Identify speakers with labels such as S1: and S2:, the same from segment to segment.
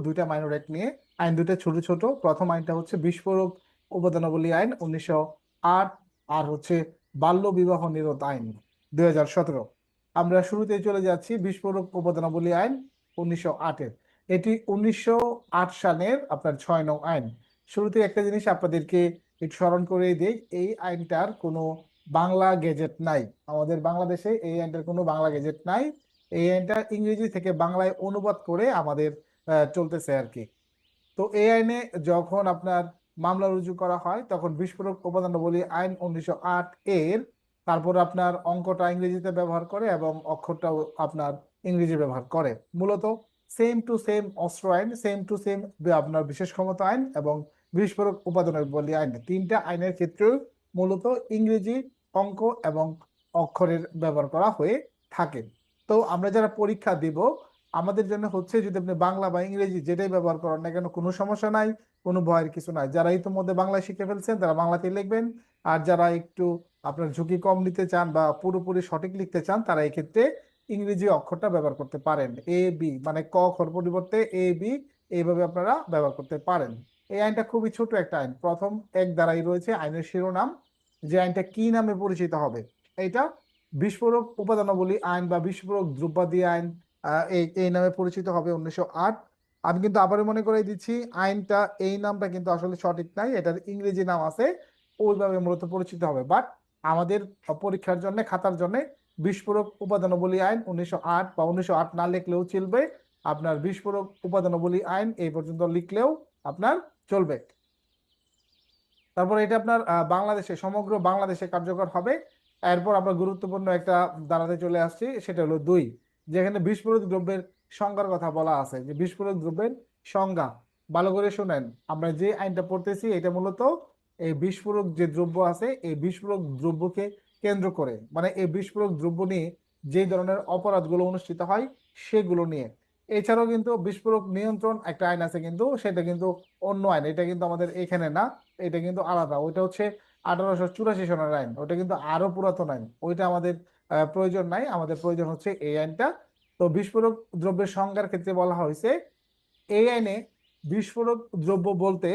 S1: দুইটা minor act নিয়ে। আইন দুইটা ছোট ছোট। প্রথম আইনটা হচ্ছে বিস্ফোরক উপাদানাবলী আইন 1908, আর হচ্ছে বাল্য বিবাহ নিরোধ আইন 2017। আমরা শুরুতে চলে যাচ্ছি বিস্ফোরক উপাদানাবলী আইন 1908-এর। এটি 1908 সালের আপনার 6 নং আইন। শুরুতে একটা জিনিস আপনাদেরকে একটু স্মরণ করে দিই, এই আইনটার কোনো বাংলা গেজেট নাই। আমাদের বাংলাদেশে এই আইনটার কোনো বাংলা গেজেট নাই। এই আইনটা ইংরেজি থেকে বাংলায় অনুবাদ করে আমাদের চলতেছে আর কি। তো এই আইনে যখন আপনার মামলা রুজু করা হয় তখন বিস্ফোরক উপাদানাবলী আইন 1908 এর তারপর আপনার অঙ্কটা ইংরেজিতে ব্যবহার করে এবং অক্ষরটাও আপনার ইংরেজি ব্যবহার করে। মূলত সেম টু সেম অস্ত্র আইন, সেম টু সেম আপনার বিশেষ ক্ষমতা আইন এবং বিস্ফোরক উপাদানাবলী আইন, তিনটা আইনের ক্ষেত্রে মূলত ইংরেজি, অঙ্ক এবং অক্ষরের ব্যবহার করা হয়ে থাকে। তো আমরা যারা পরীক্ষা দিব আমাদের জন্য হচ্ছে যদি আপনি বাংলা বা ইংরেজি যেটাই ব্যবহার করেন না কেন কোনো সমস্যা নাই, কোনো ভয়ের কিছু নাই। যারা ইতিমধ্যে বাংলা শিখে ফেলছেন তারা বাংলাতেই লিখবেন, আর যারা একটু আপনার ঝুঁকি কম নিতে চান বা পুরোপুরি সঠিক লিখতে চান তারা এই ক্ষেত্রে ইংরেজি অক্ষরটা ব্যবহার করতে পারেন। এ বি মানে ক খর পরিবর্তে এ বি এইভাবে আপনারা ব্যবহার করতে পারেন। এই আইনটা খুবই ছোট একটা আইন, প্রথম এক ধারাই রয়েছে আইনের শিরোনাম, যে আইনটা কি নামে পরিচিত হবে। এটা বিস্ফোরক উপাদানাবলী আইন বা বিস্ফোরক দ্রব্যাদি আইন এই এই নামে পরিচিত হবে 1908। আমি কিন্তু আবারও মনে করে দিচ্ছি আইনটা এই নামটা কিন্তু আসলে সঠিক নাই, এটার ইংরেজি নাম আছে, ওইভাবে মূলত পরিচিত হবে। বাট আমাদের পরীক্ষার জন্য খাতার জন্য বিস্ফোরক উপাদানাবলী আইন 1908 বা 1908 না লিখলেও চলবে, আপনার বিস্ফোরক উপাদানাবলী আইন এই পর্যন্ত লিখলেও আপনার চলবে। তারপর এটা আপনার বাংলাদেশে সমগ্র বাংলাদেশে কার্যকর হবে। এরপর আমরা গুরুত্বপূর্ণ একটা দাঁড়াতে চলে আসছি, সেটা হলো 2, যেখানে বিস্ফোরক দ্রব্যের সংজ্ঞার কথা বলা আছে। যে বিস্ফোরক দ্রব্যের সংজ্ঞা ভালো করে শুনেন, আমরা যে আইনটা পড়তেছি এটা মূলত এই বিস্ফোরক যে দ্রব্য আছে এই বিস্ফোরক দ্রব্যকে কেন্দ্র করে, মানে এই বিস্ফোরক দ্রব্য নিয়ে যে ধরনের অপরাধগুলো অনুষ্ঠিত হয় সেগুলো নিয়ে। এছাড়াও কিন্তু বিস্ফোরক নিয়ন্ত্রণ একটা আইন আছে, কিন্তু সেটা কিন্তু অন্য আইন, এটা কিন্তু আমাদের এখানে না, এটা কিন্তু আলাদা। ওইটা হচ্ছে 1884 সনের আইন, ওইটা কিন্তু আরো পুরাতন আইন, ওইটা আমাদের প্রয়োজন নাই। আমাদের প্রয়োজন হচ্ছে এই আইনটা। তো বিস্ফোরক দ্রব্যের সংজ্ঞার ক্ষেত্রে বলা হয়েছে এই আইনে বিস্ফোরক দ্রব্য বলতে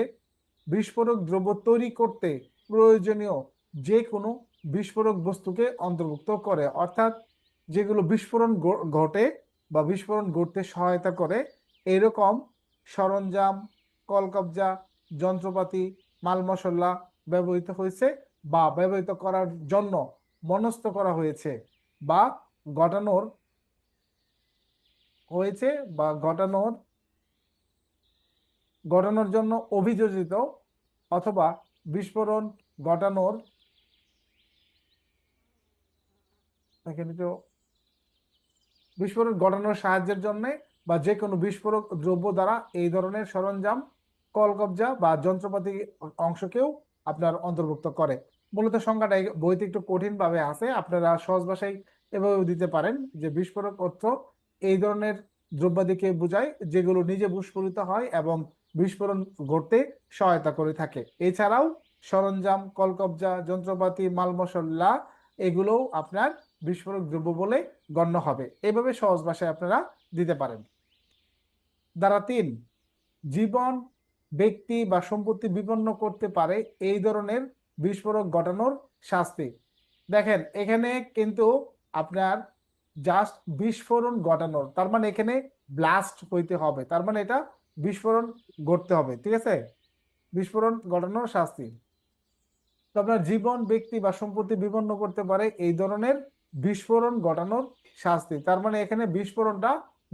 S1: বিস্ফোরক দ্রব্য তৈরি করতে প্রয়োজনীয় যে কোনো বিস্ফোরক বস্তুকে অন্তর্ভুক্ত করে, অর্থাৎ যেগুলো বিস্ফোরণ ঘটে বা বিস্ফোরণ ঘটতে সহায়তা করে এরকম সরঞ্জাম, কলকবজা, যন্ত্রপাতি, মাল মশলা ব্যবহৃত হয়েছে বা ব্যবহৃত করার জন্য মনস্থ করা হয়েছে বা ঘটানোর হয়েছে বা ঘটানোর জন্য অভিযোজিত অথবা বিস্ফোরণ ঘটানোর এখানে তো বিস্ফোরণ ঘটানোর সাহায্যের জন্য বা যে কোনো বিস্ফোরক দ্রব্য দ্বারা এই ধরনের সরঞ্জাম, কলকবজা বা যন্ত্রপাতি অংশকেও আপনার অন্তর্ভুক্ত করে। মূলত সংখ্যাটা এই বইতে একটু কঠিন ভাবে আছে, আপনারা সহজ ভাষায় এভাবে দিতে পারেন যে বিস্ফোরক অর্থ এই ধরনের দ্রব্যাদিকে বোঝায় যেগুলো নিজে বিস্ফোরিত হয় এবং বিস্ফোরণ ঘটতে সহায়তা করে থাকে। এছাড়াও সরঞ্জাম, কলকবজা, যন্ত্রপাতি, মাল মশলা এগুলোও আপনার বিস্ফোরক দ্রব্য বলে গণ্য হবে। এভাবে সহজ ভাষায় আপনারা দিতে পারেন। ধারা 3, জীবন, ব্যক্তি বা সম্পত্তি বিপন্ন করতে পারে এই ধরনের বিস্ফোরক ঘটানোর শাস্তি। দেখেন এখানে কিন্তু আপনার জাস্ট বিস্ফোরণ ঘটানোর, তার মানে এখানে ব্লাস্ট হইতে হবে, তার মানে এটা বিস্ফোরণ ঘটতে হবে, ঠিক আছে? বিস্ফোরণ ঘটানোর শাস্তি। তো আপনার জীবন, ব্যক্তি বা সম্পত্তি বিপন্ন করতে পারে এই ধরনের বিস্ফোরণ ঘটানোর শাস্তি, তার মানে এখানে বিস্ফোরণটা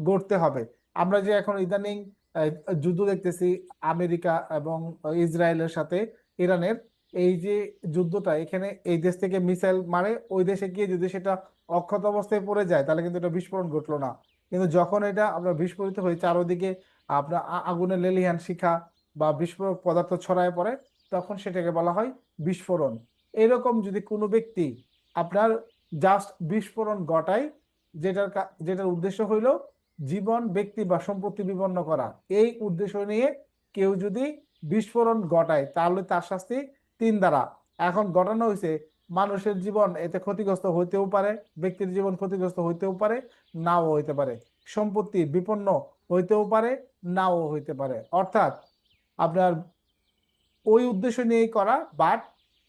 S1: ঘটতে হবে। আমরা যে এখন ইদানিং আহ, যুদ্ধ দেখতেছি আমেরিকা এবং ইসরায়েলের সাথে ইরানের, এই যে যুদ্ধটা, এখানে এই দেশ থেকে মিসাইল মারে ওই দেশে গিয়ে যদি সেটা অক্ষত অবস্থায় পড়ে যায় তাহলে কিন্তু এটা বিস্ফোরণ ঘটলো না। কিন্তু যখন এটা আপনার বিস্ফোরিত হয়ে চারোদিকে আপনার আগুনের লেলিহান শিখা বা বিস্ফোরক পদার্থ ছড়ায় পড়ে তখন সেটাকে বলা হয় বিস্ফোরণ। এরকম যদি কোনো ব্যক্তি আপনার জাস্ট বিস্ফোরণ ঘটায়, যেটার উদ্দেশ্য হইল জীবন, ব্যক্তি বা সম্পত্তি বিপন্ন করা, এই উদ্দেশ্য নিয়ে কেউ যদি বিস্ফোরণ ঘটায় তাহলে তার শাস্তি 3 দ্বারা। এখন ঘটানো হয়েছে মানুষের জীবন এতে ক্ষতিগ্রস্ত হইতেও পারে, ব্যক্তির জীবন ক্ষতিগ্রস্ত হইতেও পারে, নাও হইতে পারে, সম্পত্তি বিপন্ন হইতেও পারে, নাও হইতে পারে। অর্থাৎ আপনার ওই উদ্দেশ্য নিয়েই করা, বাট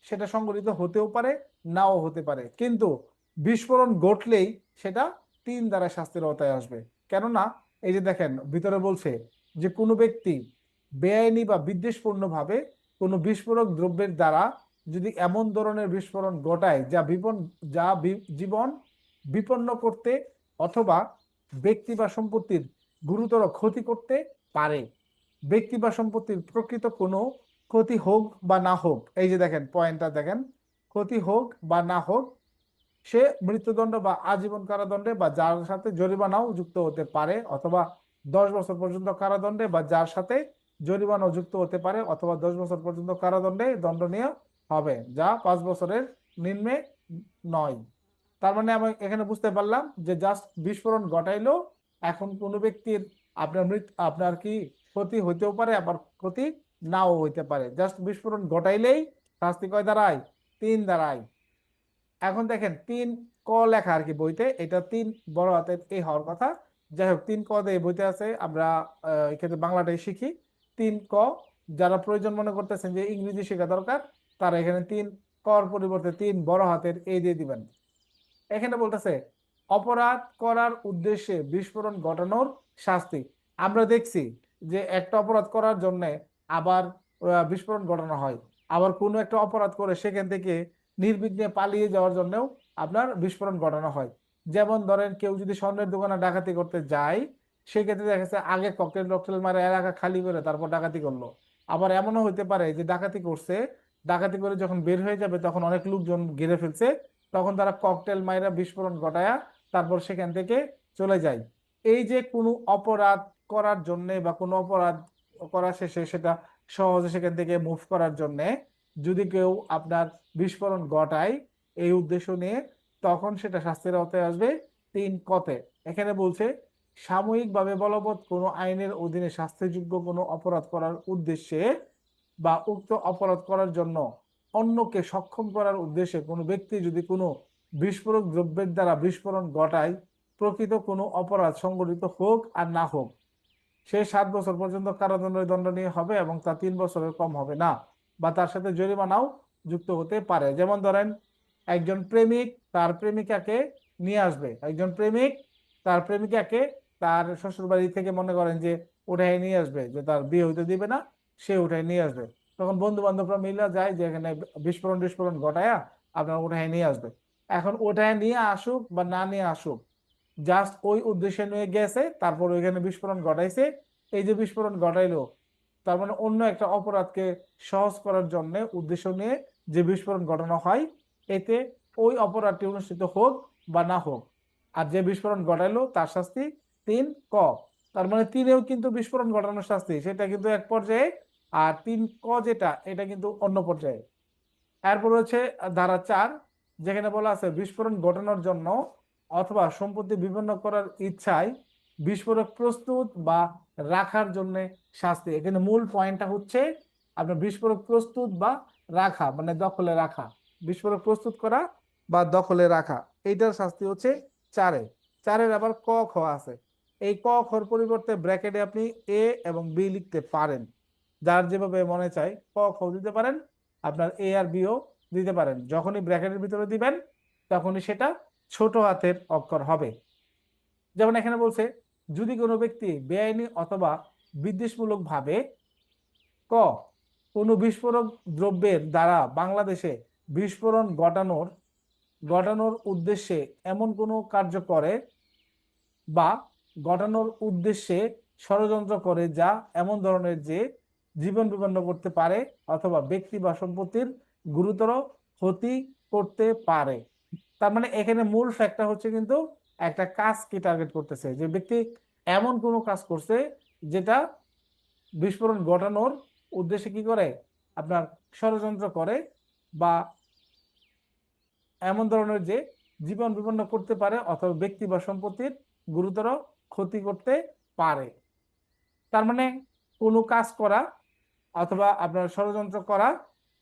S1: সেটা সংঘটিত হতেও পারে, নাও হতে পারে, কিন্তু বিস্ফোরণ ঘটলেই সেটা 3 দ্বারা শাস্তির আওতায় আসবে। কেননা এই যে দেখেন ভিতরে বলছে যে কোনো ব্যক্তি বেআইনি বা বিদ্বেষপূর্ণভাবে কোনো বিস্ফোরক দ্রব্যের দ্বারা যদি এমন ধরনের বিস্ফোরণ ঘটায় যা জীবন বিপন্ন করতে অথবা ব্যক্তি বা সম্পত্তির গুরুতর ক্ষতি করতে পারে, ব্যক্তি বা সম্পত্তির প্রকৃত কোনো ক্ষতি হোক বা না হোক, এই যে দেখেন পয়েন্টটা দেখেন, ক্ষতি হোক বা না হোক, সে মৃত্যুদণ্ড বা আজীবন কারাদণ্ডে বা যার সাথে জরিমানাও যুক্ত হতে পারে, অথবা 10 বছর পর্যন্ত কারাদণ্ডে বা যার সাথে জরিমানাও যুক্ত হতে পারে, অথবা 10 বছর পর্যন্ত কারাদণ্ডে দণ্ডনীয় হবে, যা 5 বছরের নিম্নে নয়। তার মানে আমি এখানে বুঝতে পারলাম যে জাস্ট বিস্ফোরণ ঘটাইলো, এখন কোনো ব্যক্তির আপনার কি ক্ষতি হইতেও পারে, আবার ক্ষতি নাও হইতে পারে। জাস্ট বিস্ফোরণ ঘটাইলেই শাস্তি কয় দাঁড়ায়? 3 দাঁড়ায়। এখন দেখেন 3 ক লেখা আর কি বইতে, এটা 3 বড় হাতের এই হওয়ার কথা। যাই হোক 3 ক এই বইতে আছে, আমরা এক্ষেত্রে বাংলাটাই শিখি। 3 ক যারা প্রয়োজন মনে করতেছেন যে ইংরেজি শেখা দরকার, তারা এখানে 3 কর পরিবর্তে 3 বড় হাতের এই দিয়ে দিবেন। এখানে বলতেছে অপরাধ করার উদ্দেশ্যে বিস্ফোরণ ঘটানোর শাস্তি। আমরা দেখছি যে একটা অপরাধ করার জন্য আবার বিস্ফোরণ ঘটানো হয়, আবার কোনো একটা অপরাধ করে সেখান থেকে নির্বিঘ্নে পালিয়ে যাওয়ার জন্যও আপনার বিস্ফোরণ ঘটানো হয়। যেমন ধরেন কেউ যদি স্বর্ণের দোকানে ডাকাতি করতে যায়, সেক্ষেত্রে দেখা যাচ্ছে আগে ককটেল টকটেল মারে এলাকা খালি করে তারপর ডাকাতি করলো। আবার এমনও হইতে পারে যে ডাকাতি করছে, ডাকাতি করে যখন বের হয়ে যাবে তখন অনেক লোকজন ঘিরে ফেলছে, তখন তারা ককটেল মাইরা বিস্ফোরণ ঘটায়া তারপর সেখান থেকে চলে যায়। এই যে কোনো অপরাধ করার জন্য বা কোনো অপরাধ করা শেষে সেটা সহজে সেখান থেকে মুভ করার জন্য যদি কেউ আপনার বিস্ফোরণ ঘটায় এই উদ্দেশ্য নিয়ে, তখন সেটা শাস্তির আওতায় আসবে 3 কতে। এখানে বলছে সাময়িকভাবে বলবৎ কোনো আইনের অধীনে শাস্তিযোগ্য কোনো অপরাধ করার উদ্দেশ্যে বা উক্ত অপরাধ করার জন্য অন্যকে সক্ষম করার উদ্দেশ্যে কোনো ব্যক্তি যদি কোনো বিস্ফোরক দ্রব্যের দ্বারা বিস্ফোরণ ঘটায়, প্রকৃত কোনো অপরাধ সংগঠিত হোক আর না হোক, সে 7 বছর পর্যন্ত কারাদণ্ডের দণ্ডনীয় হবে এবং তা 3 বছরের কম হবে না, বা তার সাথে জরিমানাও যুক্ত হতে পারে। যেমন ধরেন একজন প্রেমিক তার প্রেমিকাকে নিয়ে আসবে, একজন প্রেমিক তার প্রেমিকাকে তার শ্বশুর বাড়ি থেকে মনে করেন যে উঠাই নিয়ে আসবে, যে তার বিয়ে হইতে দিবে না, সে উঠাই নিয়ে আসবে। তখন বন্ধু বান্ধবরা মিলে যায় যে এখানে বিস্ফোরণ টিস্ফোরণ ঘটায়া আপনার উঠাই নিয়ে আসবে। এখন ওঠায় নিয়ে আসুক বা না নিয়ে আসুক, জাস্ট ওই উদ্দেশ্যে নিয়ে গেছে, তারপর ওইখানে বিস্ফোরণ ঘটাইছে। এই যে বিস্ফোরণ ঘটাইলো, তার মানে অন্য একটা অপরাধকে সহজ করার জন্য উদ্দেশ্য নিয়ে যে বিস্ফোরণ ঘটানো হয়, এতে ওই অপরাধটি অনুষ্ঠিত হোক বা না হোক, আর যে বিস্ফোরণ ঘটাইলো তার শাস্তি 3 ক। তার মানে 3এও কিন্তু বিস্ফোরণ ঘটানোর শাস্তি, সেটা কিন্তু এক পর্যায়ে, আর 3 ক যেটা এটা কিন্তু অন্য পর্যায়ে। এরপর হচ্ছে ধারা 4, যেখানে বলা আছে বিস্ফোরণ ঘটানোর জন্য অথবা সম্পত্তি বিপন্ন করার ইচ্ছায় বিস্ফোরক প্রস্তুত বা রাখার জন্য শাস্তি। এখানে মূল পয়েন্টটা হচ্ছে আপনার বিস্ফোরক প্রস্তুত বা রাখা, মানে দখলে রাখা, বিস্ফোরক প্রস্তুত করা বা দখলে রাখা, এইটার শাস্তি হচ্ছে 4-এ। 4-এর আবার ক খ আছে। এই ক খর পরিবর্তে ব্র্যাকেটে আপনি এ এবং বি লিখতে পারেন, যার যেভাবে মনে চায় ক খ দিতে পারেন, আপনার এ আর বিও দিতে পারেন। যখনই ব্র্যাকেটের ভিতরে দিবেন তখনই সেটা ছোট হাতের অক্ষর হবে। যেমন এখানে বলছে যদি কোনো ব্যক্তি বেআইনি অথবা বিদ্বেষমূলক ভাবে ক কোনো বিস্ফোরক দ্রব্যের দ্বারা বাংলাদেশে বিস্ফোরণ ঘটানোর উদ্দেশ্যে এমন কোনো কার্য করে বা ঘটানোর উদ্দেশ্যে ষড়যন্ত্র করে যা এমন ধরনের যে জীবন বিপন্ন করতে পারে অথবা ব্যক্তি বা সম্পত্তির গুরুতর ক্ষতি করতে পারে। তার মানে এখানে মূল ফ্যাক্টর হচ্ছে কিন্তু একটা কাজকে টার্গেট করতেছে, যে ব্যক্তি এমন কোনো কাজ করছে যেটা বিস্ফোরণ ঘটানোর উদ্দেশ্যে কি করে, আপনার ষড়যন্ত্র করে বা এমন ধরনের যে জীবন বিপন্ন করতে পারে অথবা ব্যক্তি বা সম্পত্তির গুরুতর ক্ষতি করতে পারে। তার মানে কোনো কাজ করা অথবা আপনার ষড়যন্ত্র করা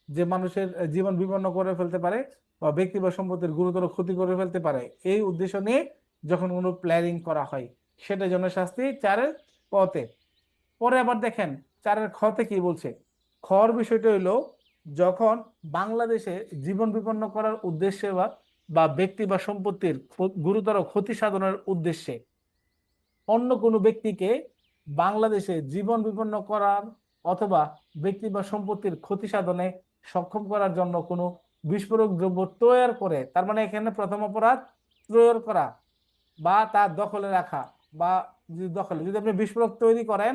S1: যে মানুষের জীবন বিপন্ন করে ফেলতে পারে বা ব্যক্তি বা সম্পত্তির গুরুতর ক্ষতি করে ফেলতে পারে, এই উদ্দেশ্য নিয়ে যখন কোনো প্ল্যানিং করা হয়, সেটার জন্য শাস্তি 4-এর পথে। পরে আবার দেখেন 4-এর খতে কি বলছে, খর বিষয়টা হইলো যখন বাংলাদেশে জীবন বিপন্ন করার উদ্দেশ্যে বা ব্যক্তি বা সম্পত্তির গুরুতর ক্ষতি সাধনের উদ্দেশ্যে অন্য কোনো ব্যক্তিকে বাংলাদেশে জীবন বিপন্ন করার অথবা ব্যক্তি বা সম্পত্তির ক্ষতি সাধনে সক্ষম করার জন্য কোনো বিস্ফোরক দ্রব্য তৈরি করে, তার মানে এখানে প্রথম অপরাধ তৈরি করা বা তার দখলে রাখা, বা যদি আপনি বিস্ফোরক তৈরি করেন,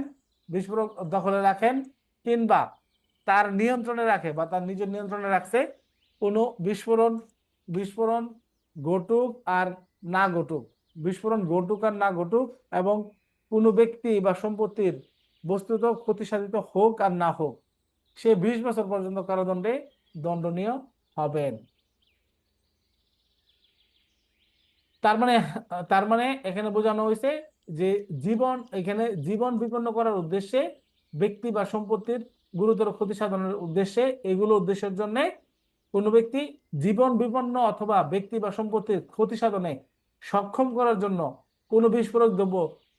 S1: বিস্ফোরক দখলে রাখেন, কিংবা তার নিয়ন্ত্রণে রাখে বা তার নিজের নিয়ন্ত্রণে রাখছে, কোনো বিস্ফোরণ বিস্ফোরণ ঘটুক আর না ঘটুক, বিস্ফোরণ ঘটুক আর না ঘটুক, এবং কোনো ব্যক্তি বা সম্পত্তির বস্তুত ক্ষতি সাধিত হোক আর না হোক, সে 20 বছর পর্যন্ত কারাদণ্ডে দণ্ডনীয় হবেন। তার মানে এখানে বোঝানো হয়েছে যে এখানে জীবন বিপন্ন করার উদ্দেশ্যে, ব্যক্তি বা সম্পত্তির গুরুতর ক্ষতি সাধনের উদ্দেশ্যে, এগুলো উদ্দেশ্যের জন্য কোনো ব্যক্তি জীবন বিপন্ন অথবা ব্যক্তি বা সম্পত্তির ক্ষতি সাধনে সক্ষম করার জন্য কোনো বিস্ফোরক দ্রব্য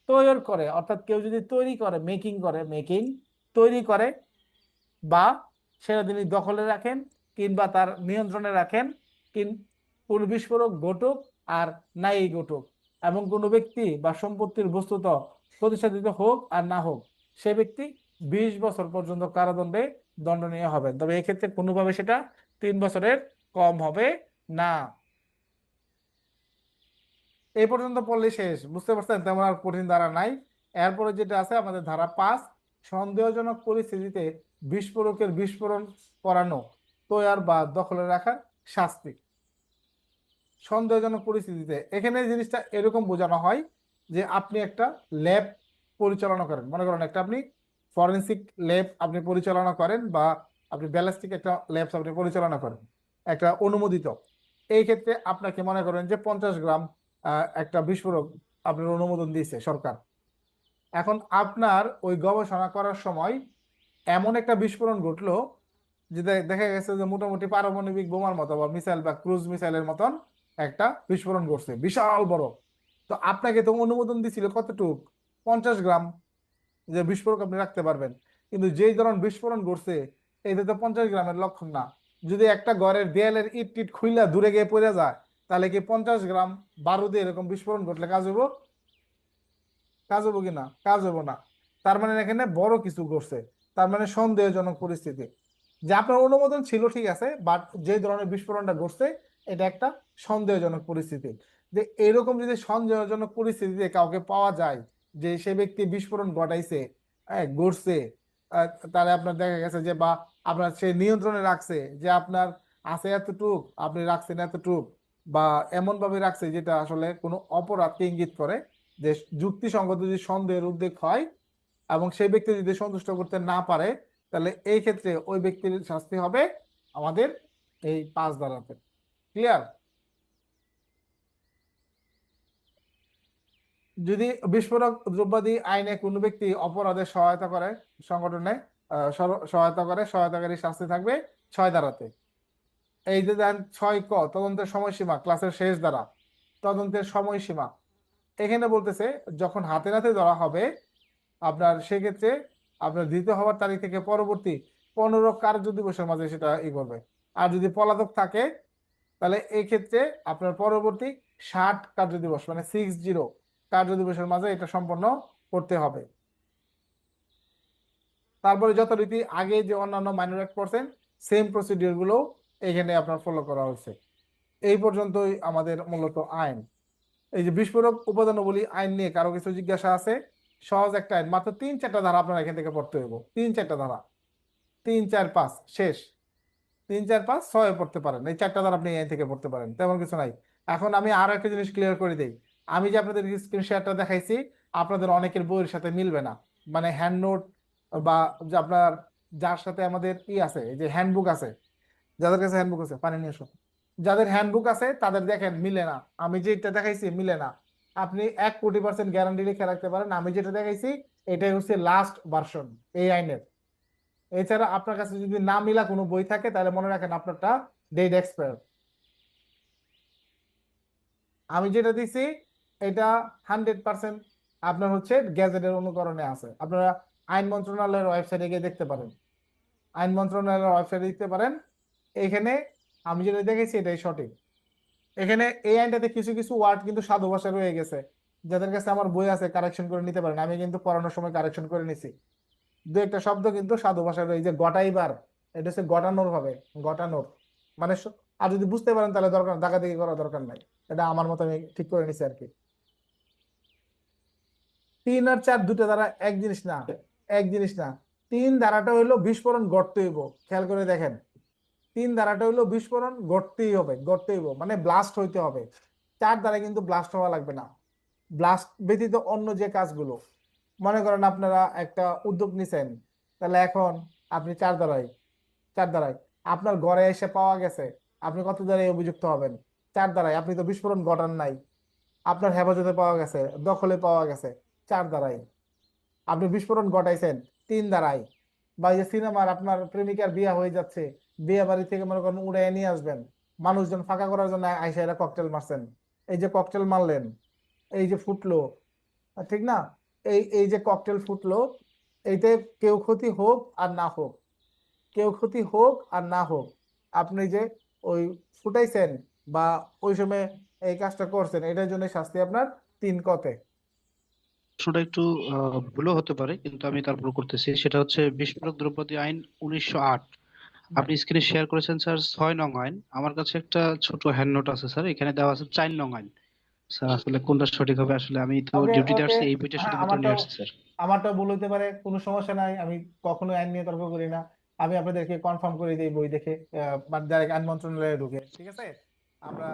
S1: তৈরি করে, অর্থাৎ কেউ যদি তৈরি করে, মেকিং তৈরি করে, বা সেটা তিনি দখলে রাখেন কিংবা তার নিয়ন্ত্রণে রাখেন, কোন বিস্ফোরক ঘটুক আর নাই ঘটুক, এবং কোনো ব্যক্তি বা সম্পত্তির বস্তুত প্রতিষ্ঠিত হোক আর না হোক, সে ব্যক্তি 20 বছর পর্যন্ত কারাদণ্ডে দণ্ডনীয় হবেন। তবে এক্ষেত্রে কোনোভাবে সেটা 3 বছরের কম হবে না। এই পর্যন্ত পড়লে শেষ, বুঝতে পারছেন? তেমন আর কঠিন ধারা নাই। এরপরে যেটা আছে আমাদের ধারা 5, সন্দেহজনক পরিস্থিতিতে বিস্ফোরকের বিস্ফোরণ করানো, তৈয়ার বা দখলে রাখার শাস্তি। সন্দেহজনক পরিস্থিতিতে এখানে জিনিসটা এরকম বোঝানো হয় যে আপনি একটা ল্যাব পরিচালনা করেন, মনে করেন একটা আপনি ফরেনসিক ল্যাব আপনি পরিচালনা করেন, বা আপনি ব্যালিস্টিক একটা ল্যাব আপনি পরিচালনা করেন, একটা অনুমোদিত। এই ক্ষেত্রে আপনাকে মনে করেন যে 50 গ্রাম একটা বিস্ফোরক আপনার অনুমোদন দিয়েছে সরকার। এখন আপনার ওই গবেষণা করার সময় এমন একটা বিস্ফোরণ ঘটলো যে দেখা গেছে যে মোটামুটি পারমাণবিক বোমার মতো বা মিসাইল বা ক্রুজ মিসাইলের মতন একটা বিস্ফোরণ ঘটছে, বিশাল বড়। তো আপনাকে তো অনুমোদন দিছিল কতটুক, 50 গ্রাম যে বিস্ফোরক আপনি রাখতে পারবেন। কিন্তু যেই ধরনের বিস্ফোরণ ঘটছে, এটা তো 50 গ্রামের লক্ষণ না। যদি একটা ঘরের দেয়ালের ইট টিট খুইলা দূরে গিয়ে পড়ে যায়, তাহলে কি 50 গ্রাম বারুদে এরকম বিস্ফোরণ ঘটলে কাজ হবো? কাজ হবো কিনা? কাজ হবো না। তার মানে এখানে বড় কিছু ঘটছে, তার মানে সন্দেহজনক পরিস্থিতি। যে আপনার অনুমোদন ছিল ঠিক আছে, বাট যে ধরনের বিস্ফোরণটা ঘটছে এটা একটা সন্দেহজনক পরিস্থিতি। যে এরকম যদি সন্দেহজনক পরিস্থিতিতে কাউকে পাওয়া যায় যে সে ব্যক্তি বিস্ফোরণ ঘটাইছে, ঘটছে, তাহলে আপনার দেখা গেছে যে, বা আপনার সে নিয়ন্ত্রণে রাখছে যে আপনার আছে এতটুক, আপনি রাখছেন এতটুক, বা এমন ভাবে রাখছে যেটা আসলে কোনো অপরাধকে ইঙ্গিত করে, যে যুক্তিসঙ্গত যদি সন্দেহের উদ্বেগ হয় এবং সেই ব্যক্তি যদি সন্তুষ্ট করতে না পারে, তাহলে এই ক্ষেত্রে ওই ব্যক্তির শাস্তি হবে আমাদের এই 5 ধারাতে। ক্লিয়ার? যদি বিস্ফোরক দ্রব্যাদি আইনে কোনো ব্যক্তি অপরাধে সহায়তা করে, সংগঠনে সহায়তাকারী শাস্তি থাকবে 6 ধারাতে। এই যে দেন 6 ক, তদন্তের সময়সীমা, ক্লাসের শেষ ধারা, তদন্তের সময়সীমা। এখানে বলতেছে যখন হাতে নাতে ধরা হবে আপনার, সেক্ষেত্রে আপনার ধৃত হওয়ার তারিখ থেকে পরবর্তী 15 কার্য দিবসের মাঝে সেটা করবে। আর যদি পলাতক থাকে, তাহলে এই ক্ষেত্রে আপনার পরবর্তী 60 কার্য দিবস, মানে 60 কার্য দিবসের মাঝে এটা সম্পন্ন করতে হবে। তারপরে যথারীতি আগে যে অন্যান্য মাইনর অ্যাক্ট করছেন, সেম প্রসিডিউর গুলো এখানে আপনার ফলো করা হয়েছে। এই পর্যন্তই আমাদের মূলত আইন। এই যে বিস্ফোরক উপাদানাবলী আইন নিয়ে কারো কিছু জিজ্ঞাসা আছে? সহজ একটা আইন, মাত্র 3-4টা ধারা আপনার এখান থেকে পড়তে হইব। 3-4টা ধারা, 3-4-5 শেষ। 3-4-5-6 পড়তে পারেন, এই 4টা ধারা আপনি আইন থেকে পড়তে পারেন, তেমন কিছু নাই। এখন আমি আরো একটা জিনিস ক্লিয়ার করে দিই। আমি যে আপনাদের স্ক্রিন শেয়ারটা দেখাইছি, আপনাদের অনেকের বইয়ের সাথে মিলবে না। মানে হ্যান্ড নোট বা যে আপনার যার সাথে আমাদের আছে, এই যে হ্যান্ডবুক আছে, যাদের কাছে হ্যান্ডবুক আছে পানি নিয়ে এসো, যাদের হ্যান্ডবুক আছে তাদের দেখেন মিলে না। আমি যেটা দেখাইছি মিলে না। আপনি 1,000,000% গ্যারান্টি লিখে রাখতে পারেন, আমি যেটা দেখাইছি এটাই হচ্ছে লাস্ট ভার্সন এই আইনের। এছাড়া আপনার কাছে যদি না মিলা কোনো বই থাকে, তাহলে মনে রাখেন আপনারটা ডেট এক্সপায়ার। আমি যেটা দিছি এটা 100% আপনার হচ্ছে গ্যাজেটের অনুকরণে আছে। আপনারা আইন মন্ত্রণালয়ের ওয়েবসাইটে গিয়ে দেখতে পারেন, আইন মন্ত্রণালয়ের ওয়েবসাইটে দেখতে পারেন। এখানে আমি যেটা দেখেছি এটাই সঠিক। এখানে এই আইনটাতে কিছু কিছু ওয়ার্ড কিন্তু সাধু ভাষা রয়ে গেছে, যাদের কাছে আমার বই আছে কারেকশন করে নিতে পারেন, আমি কিন্তু পড়ানোর সময় কারেকশন করে নিছি। দু একটা শব্দ কিন্তু সাধু ভাষায় রয়ে, যে গটাইবার, এটা হচ্ছে গটানোর ভাবে, গটানোর মানে আর যদি বুঝতে পারেন তাহলে দরকার দাগাদাগি করা দরকার নাই, এটা আমার মতো আমি ঠিক করে নিছি আর কি। 3 আর 4 দুটো দ্বারা এক জিনিস না, এক জিনিস না। 3 ধারাটা হইলো বিস্ফোরণ ঘটতে হইব, খেয়াল করে দেখেন। 3 ধারাটা হইলো বিস্ফোরণ ঘটতেই হবে, ঘটতে হইব মানে ব্লাস্ট হইতে হবে। 4 দ্বারা কিন্তু ব্লাস্ট হওয়া লাগবে না। ব্লাস্ট ব্যতীত অন্য যে কাজগুলো, মনে করেন আপনারা একটা উদ্যোগ নিছেন, তাহলে এখন আপনি 4 দ্বারাই, 4 দ্বারাই আপনার ঘরে এসে পাওয়া গেছে, আপনি কত দ্বারাই অভিযুক্ত হবেন? 4 দ্বারাই। আপনি তো বিস্ফোরণ ঘটান নাই, আপনার হেফাজতে পাওয়া গেছে, দখলে পাওয়া গেছে, 4 দ্বারাই। আপনি বিস্ফোরণ ঘটাইছেন 3 দ্বারাই। বা এই যে সিনেমার আপনার প্রেমিকার বিয়ে হয়ে যাচ্ছে, বিয়ে বাড়ি থেকে মনে করেন উড়ে নিয়ে আসবেন, মানুষজন ফাঁকা করার জন্য আইসা এরা ককটেল মারছেন, এই যে ককটেল মারলেন, এই যে ফুটলো, ঠিক না? এই এই যে ককটেল ফুটলো, এইতে কেউ ক্ষতি হোক আর না হোক, কেউ ক্ষতি হোক আর না হোক, আপনি যে ওই ফুটাইছেন বা ওই সময় এই কাজটা করছেন, এটার জন্য শাস্তি আপনার 3 কতে।
S2: প্রশ্নটা একটু ভুলও হতে পারে, কিন্তু আমি তারপর করতেছি। সেটা হচ্ছে বিস্ফোরক দ্রব্যাদি আইন 1908। আপনি স্ক্রিনে শেয়ার করেছেন স্যার 6 নং আইন। আমার কাছে একটা ছোট হ্যান্ড নোট আছে স্যার, এখানে দেওয়া আছে 4 নং আইন। স্যার আসলে কোনটা সঠিক হবে? আসলে আমি তো
S1: ওকে
S2: ডিউটিতে
S1: ওকে,
S2: আসছি, এই বইটা
S1: হ্যাঁ
S2: শুধুমাত্র নিয়ে
S1: আমারটাও,
S2: আসছি স্যার।
S1: আমারটাও ভুল হইতে পারে, কোনো সমস্যা নাই, আমি কখনো আইন নিয়ে তর্ক করি না। আমি আপনাদেরকে কনফার্ম করে দিই বই দেখে, মানে ডাইরেক্ট আইন মন্ত্রণালয়ে ঢুকে, ঠিক আছে? আমরা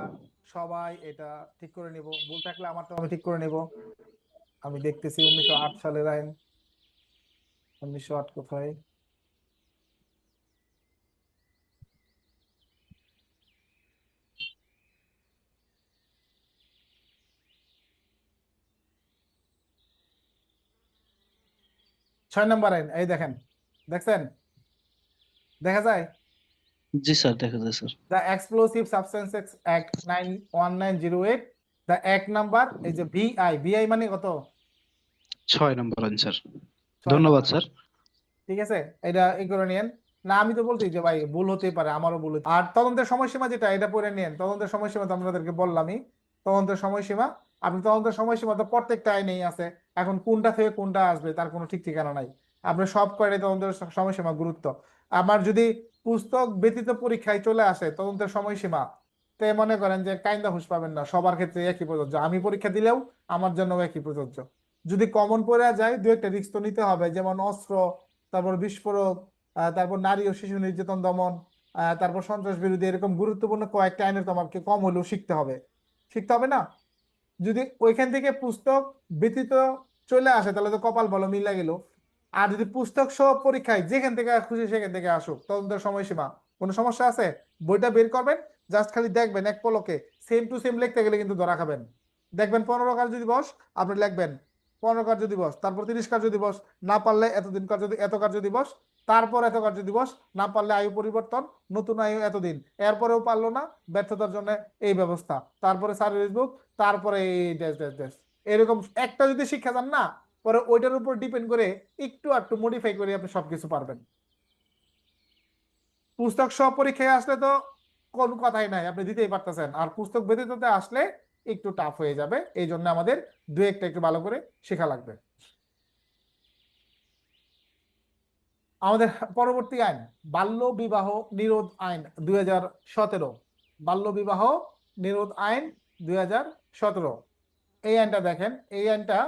S1: সবাই এটা ঠিক করে নিব, ভুল থাকলে আমারটাও আমি ঠিক করে নিব। আমি দেখতেছি 1908 সালের আইন, 1908 কোথায়? ছয় নম্বর আইন, এই দেখেন, দেখছেন? দেখা যায়
S2: জি স্যার, দেখা যায় sir.
S1: The explosive substances act 1908, the act number, এই যে ভিআই, ভিআই মানে কত?
S2: 6 নম্বর আইন স্যার।
S1: 6
S2: ধন্যবাদ
S1: নম্বর।
S2: স্যার।
S1: ঠিক আছে, এটা ই করে নিয়েন। না আমি তো বলছি যে ভাই ভুল হতেই পারে, আমারও ভুল আর তদন্তের সময়সীমা যেটা, এটা পড়ে নিয়েন। তদন্তের সময়সীমা তো আপনাদেরকে বললামই, তদন্তের সময়সীমা। আপনি তদন্তের সময়সীমা তো প্রত্যেকটা আইনেই আছে, এখন কোনটা থেকে কোনটা আসবে তার কোনো ঠিক ঠিকানা নাই। আপনি সব কয়টাই তদন্তের সময়সীমা গুরুত্ব। আমার যদি পুস্তক ব্যতীত পরীক্ষায় চলে আসে তদন্তের সময়সীমা, তে মনে করেন যে কাইন্দা হুঁশ পাবেন না, সবার ক্ষেত্রে একই প্রযোজ্য, আমি পরীক্ষা দিলেও আমার জন্য একই প্রযোজ্য। যদি কমন পড়ে যায়, দু একটা রিস্ক তো নিতে হবে, যেমন অস্ত্র, তারপর বিস্ফোরক, তারপর নারী ও শিশু নির্যাতন দমন, তারপর সন্ত্রাস বিরোধী, এরকম গুরুত্বপূর্ণ কয়েকটা আইনের তোমাকে কম হলেও শিখতে হবে, শিখতে হবে না? যদি ওইখান থেকে পুস্তক ব্যতীত চলে আসে তাহলে তো কপাল ভালো, মিলা গেল। আর যদি পুস্তক সহ পরীক্ষায় যেখান থেকে খুশি সেখান থেকে আসুক, তদন্তের সময়সীমা কোনো সমস্যা আছে? বইটা বের করবেন, জাস্ট খালি দেখবেন এক পলকে, সেম টু সেম লিখতে গেলে কিন্তু ধরা খাবেন। দেখবেন 15 কার্য দিবস, আপনি লিখবেন 15 কার্য দিবস, তারপর 30 কার্য দিবস, না পারলে এতদিন কার্য, এত কার্য দিবস, তারপর এত কার্য দিবস, না পারলে আয়ু পরিবর্তন, নতুন আয়ু এতদিন, এরপরেও পারলো না, ব্যর্থতার জন্য এই ব্যবস্থা, তারপরে সার্ভিস বুক, তারপরে এই ড্যাশ ড্যাশ ড্যাশ। এরকম একটা যদি শিক্ষা যান না, পরে ওইটার উপর ডিপেন্ড করে একটু একটু মডিফাই করে আপনি সবকিছু পারবেন। পুস্তক সহ পরীক্ষায় আসলে তো কোন কথাই নাই, আপনি দিতেই পারতেছেন। আর পুস্তক ব্যতীততে আসলে একটু টাফ হয়ে যাবে, এই জন্য আমাদের দু একটা একটু ভালো করে শেখা লাগবে। আমাদের পরবর্তী আইন, বাল্য বিবাহ নিরোধ আইন 2017। বাল্য বিবাহ নিরোধ আইন 2017, এই আইনটা দেখেন। এই আইনটা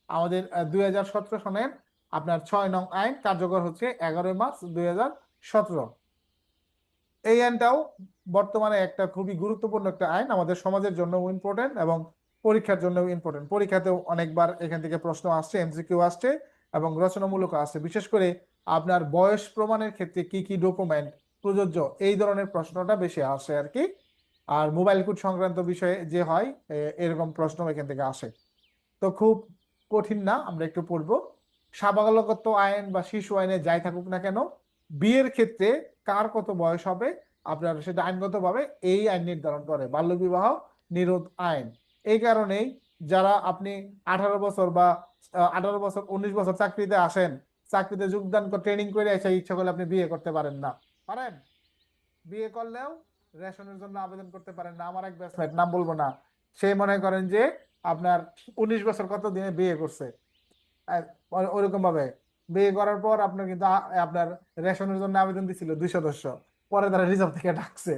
S1: আমাদের 2017 সনের আপনার 6 নং আইন, কার্যকর হচ্ছে 11 মার্চ 2017। এই আইনটাও বর্তমানে একটা খুবই গুরুত্বপূর্ণ একটা আইন, আমাদের সমাজের জন্য ইম্পর্টেন্ট এবং পরীক্ষার জন্য ইম্পর্টেন্ট। পরীক্ষাতেও অনেকবার এখান থেকে প্রশ্ন আসছে, এমসিকিউ আসছে এবং রচনামূলক আসছে। বিশেষ করে আপনার বয়স প্রমাণের ক্ষেত্রে কি কি ডকুমেন্ট প্রযোজ্য, এই ধরনের প্রশ্নটা বেশি আসে আর কি। আর মোবাইল কোড সংক্রান্ত বিষয়ে যে হয়, এরকম প্রশ্ন এখান থেকে আসে। তো খুব কঠিন না, আমরা একটু পড়বো। সাবালকত্ব আইন বা শিশু আইনে যাই থাকুক না কেন, বিয়ের ক্ষেত্রে কার কত বয়স হবে আপনার সেটা আইনগতভাবে এই আইন নির্ধারণ করে, বাল্যবিবাহ নিরোধ আইন। এই কারণেই যারা আপনি 18 বছর বা 18 বছর 19 বছর চাকরিতে আসেন, চাকরিতে যোগদান করে ট্রেনিং করে এসে ইচ্ছা করলে আপনি বিয়ে করতে পারেন না। পারেন? বিয়ে করলেও রেশনের জন্য আবেদন করতে পারেন না। আমার এক ব্যাচমেট, নাম বলবো না, সে মনে করেন যে আপনার 19 বছর কত দিনে বিয়ে করছে, ওইরকম ভাবে বিয়ে করার পর আপনার কিন্তু আপনার রেশনের জন্য আবেদন দিছিল 2 সদস্য, পরে তারা রিজার্ভ থেকে ডাকছে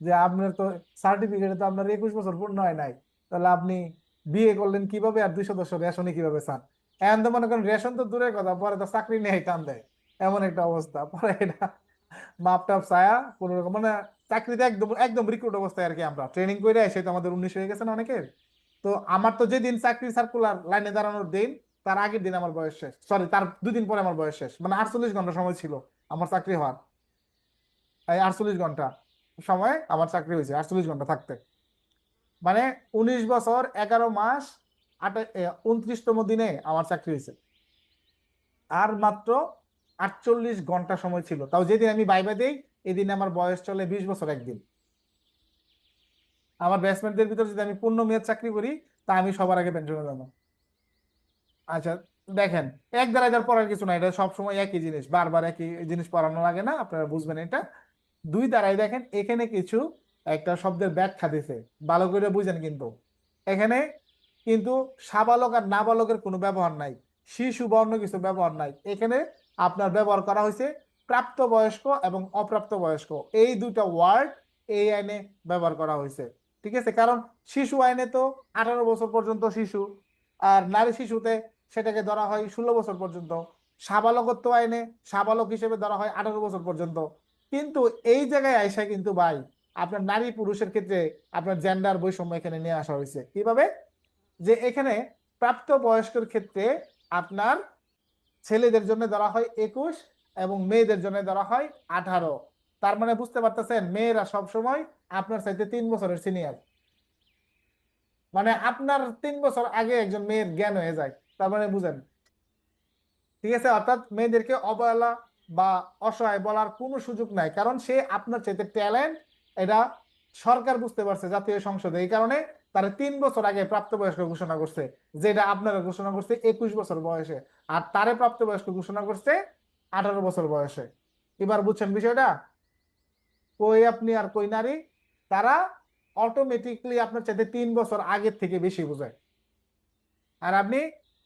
S1: যে আপনার তো সার্টিফিকেটে তো আপনার 21 বছর পূর্ণ হয় নাই, তাহলে আপনি বিয়ে করলেন কিভাবে আর 2 সদস্য রেশনে কিভাবে চান? এখন তো মনে করেন রেশন তো দূরের কথা, পরে তো চাকরি নিয়ে টান দেয়, এমন একটা অবস্থা। পরে এটা মাপ টাপ ছায়া কোন রকম মানে চাকরিতে একদম একদম রিক্রুট অবস্থায় আর কি, আমরা ট্রেনিং করে এসে তো আমাদের 19 হয়ে গেছে না অনেকের। তো আমার তো যেদিন চাকরি সার্কুলার লাইনে দাঁড়ানোর দিন, তার আগের দিন আমার বয়স শেষ, সরি তার 2 দিন পরে আমার বয়স শেষ, মানে 48 ঘন্টা সময় ছিল আমার চাকরি হওয়ার। এই 48 ঘন্টা সময় আমার চাকরি হয়েছে, 48 ঘন্টা থাকতে, মানে 19 বছর 11 মাস 29তম দিনে আমার চাকরি হয়েছে। আর মাত্র 48 ঘন্টা সময় ছিল, তাও যেদিন আমি বাইবা দেই এদিন আমার বয়স চলে 20 বছর একদিন। আমার ব্যাচমেটদের ভিতর যদি আমি পূর্ণ মেয়াদ চাকরি করি, তা আমি সবার আগে পেনশনে যাবো। আচ্ছা, দেখেন, এক দ্বারা যার পড়ার কিছু না, এটা সবসময় একই জিনিস, বারবার একই জিনিস পড়ানো লাগে না, আপনারা বুঝবেন এটা। 2 দ্বারাই দেখেন এখানে কিছু একটা শব্দের ব্যাখ্যা দিছে, ভালো করে বুঝেন কিন্তু। এখানে কিন্তু সাবালক আর নাবালকের কোনো ব্যবহার নাই, শিশু বা অন্য কিছু ব্যবহার নাই, এখানে আপনার ব্যবহার করা হয়েছে প্রাপ্তবয়স্ক এবং অপ্রাপ্ত বয়স্ক, এই দুইটা ওয়ার্ড এই আইনে ব্যবহার করা হয়েছে। ঠিক আছে, কারণ শিশু আইনে তো 18 বছর পর্যন্ত শিশু, আর নারী শিশুতে সেটাকে ধরা হয় 16 বছর পর্যন্ত। সাবালকত্ব আইনে সাবালক হিসেবে ধরা হয় 18 বছর পর্যন্ত। কিন্তু এই জায়গায় আইসা কিন্তু ভাই আপনার নারী পুরুষের ক্ষেত্রে আপনার জেন্ডার বৈষম্য এখানে নিয়ে আসা হয়েছে। কিভাবে? যে এখানে প্রাপ্ত বয়স্কের ক্ষেত্রে আপনার ছেলেদের জন্য ধরা হয় 21 এবং মেয়েদের জন্য ধরা হয় 18। তার মানে বুঝতে পারতেছেন, মেয়েরা সবসময় আপনার চাইতে 3 বছরের সিনিয়র, মানে আপনার 3 বছর আগে একজন মেয়ের জ্ঞান হয়ে যায়, তার মানে বুঝেন। ঠিক আছে, অর্থাৎ মেয়েদেরকে অবহেলা বা অসহায় বলার কোনো সুযোগ নাই, কারণ সে আপনার চাইতে ট্যালেন্ট, এটা সরকার বুঝতে পারছে জাতীয় সংসদে, এই কারণে তারা 3 বছর আগে প্রাপ্তবয়স্ক ঘোষণা করছে, যেটা আপনারা ঘোষণা করছে 21 বছর বয়সে, আর তারে প্রাপ্তবয়স্ক ঘোষণা করছে 18 বছর বয়সে। এবার বুঝছেন বিষয়টা? কই আপনি আর কই নারী, তারা অটোমেটিকলি আপনার চাইতে 3 বছর আগের থেকে বেশি বোঝায়, আর আপনি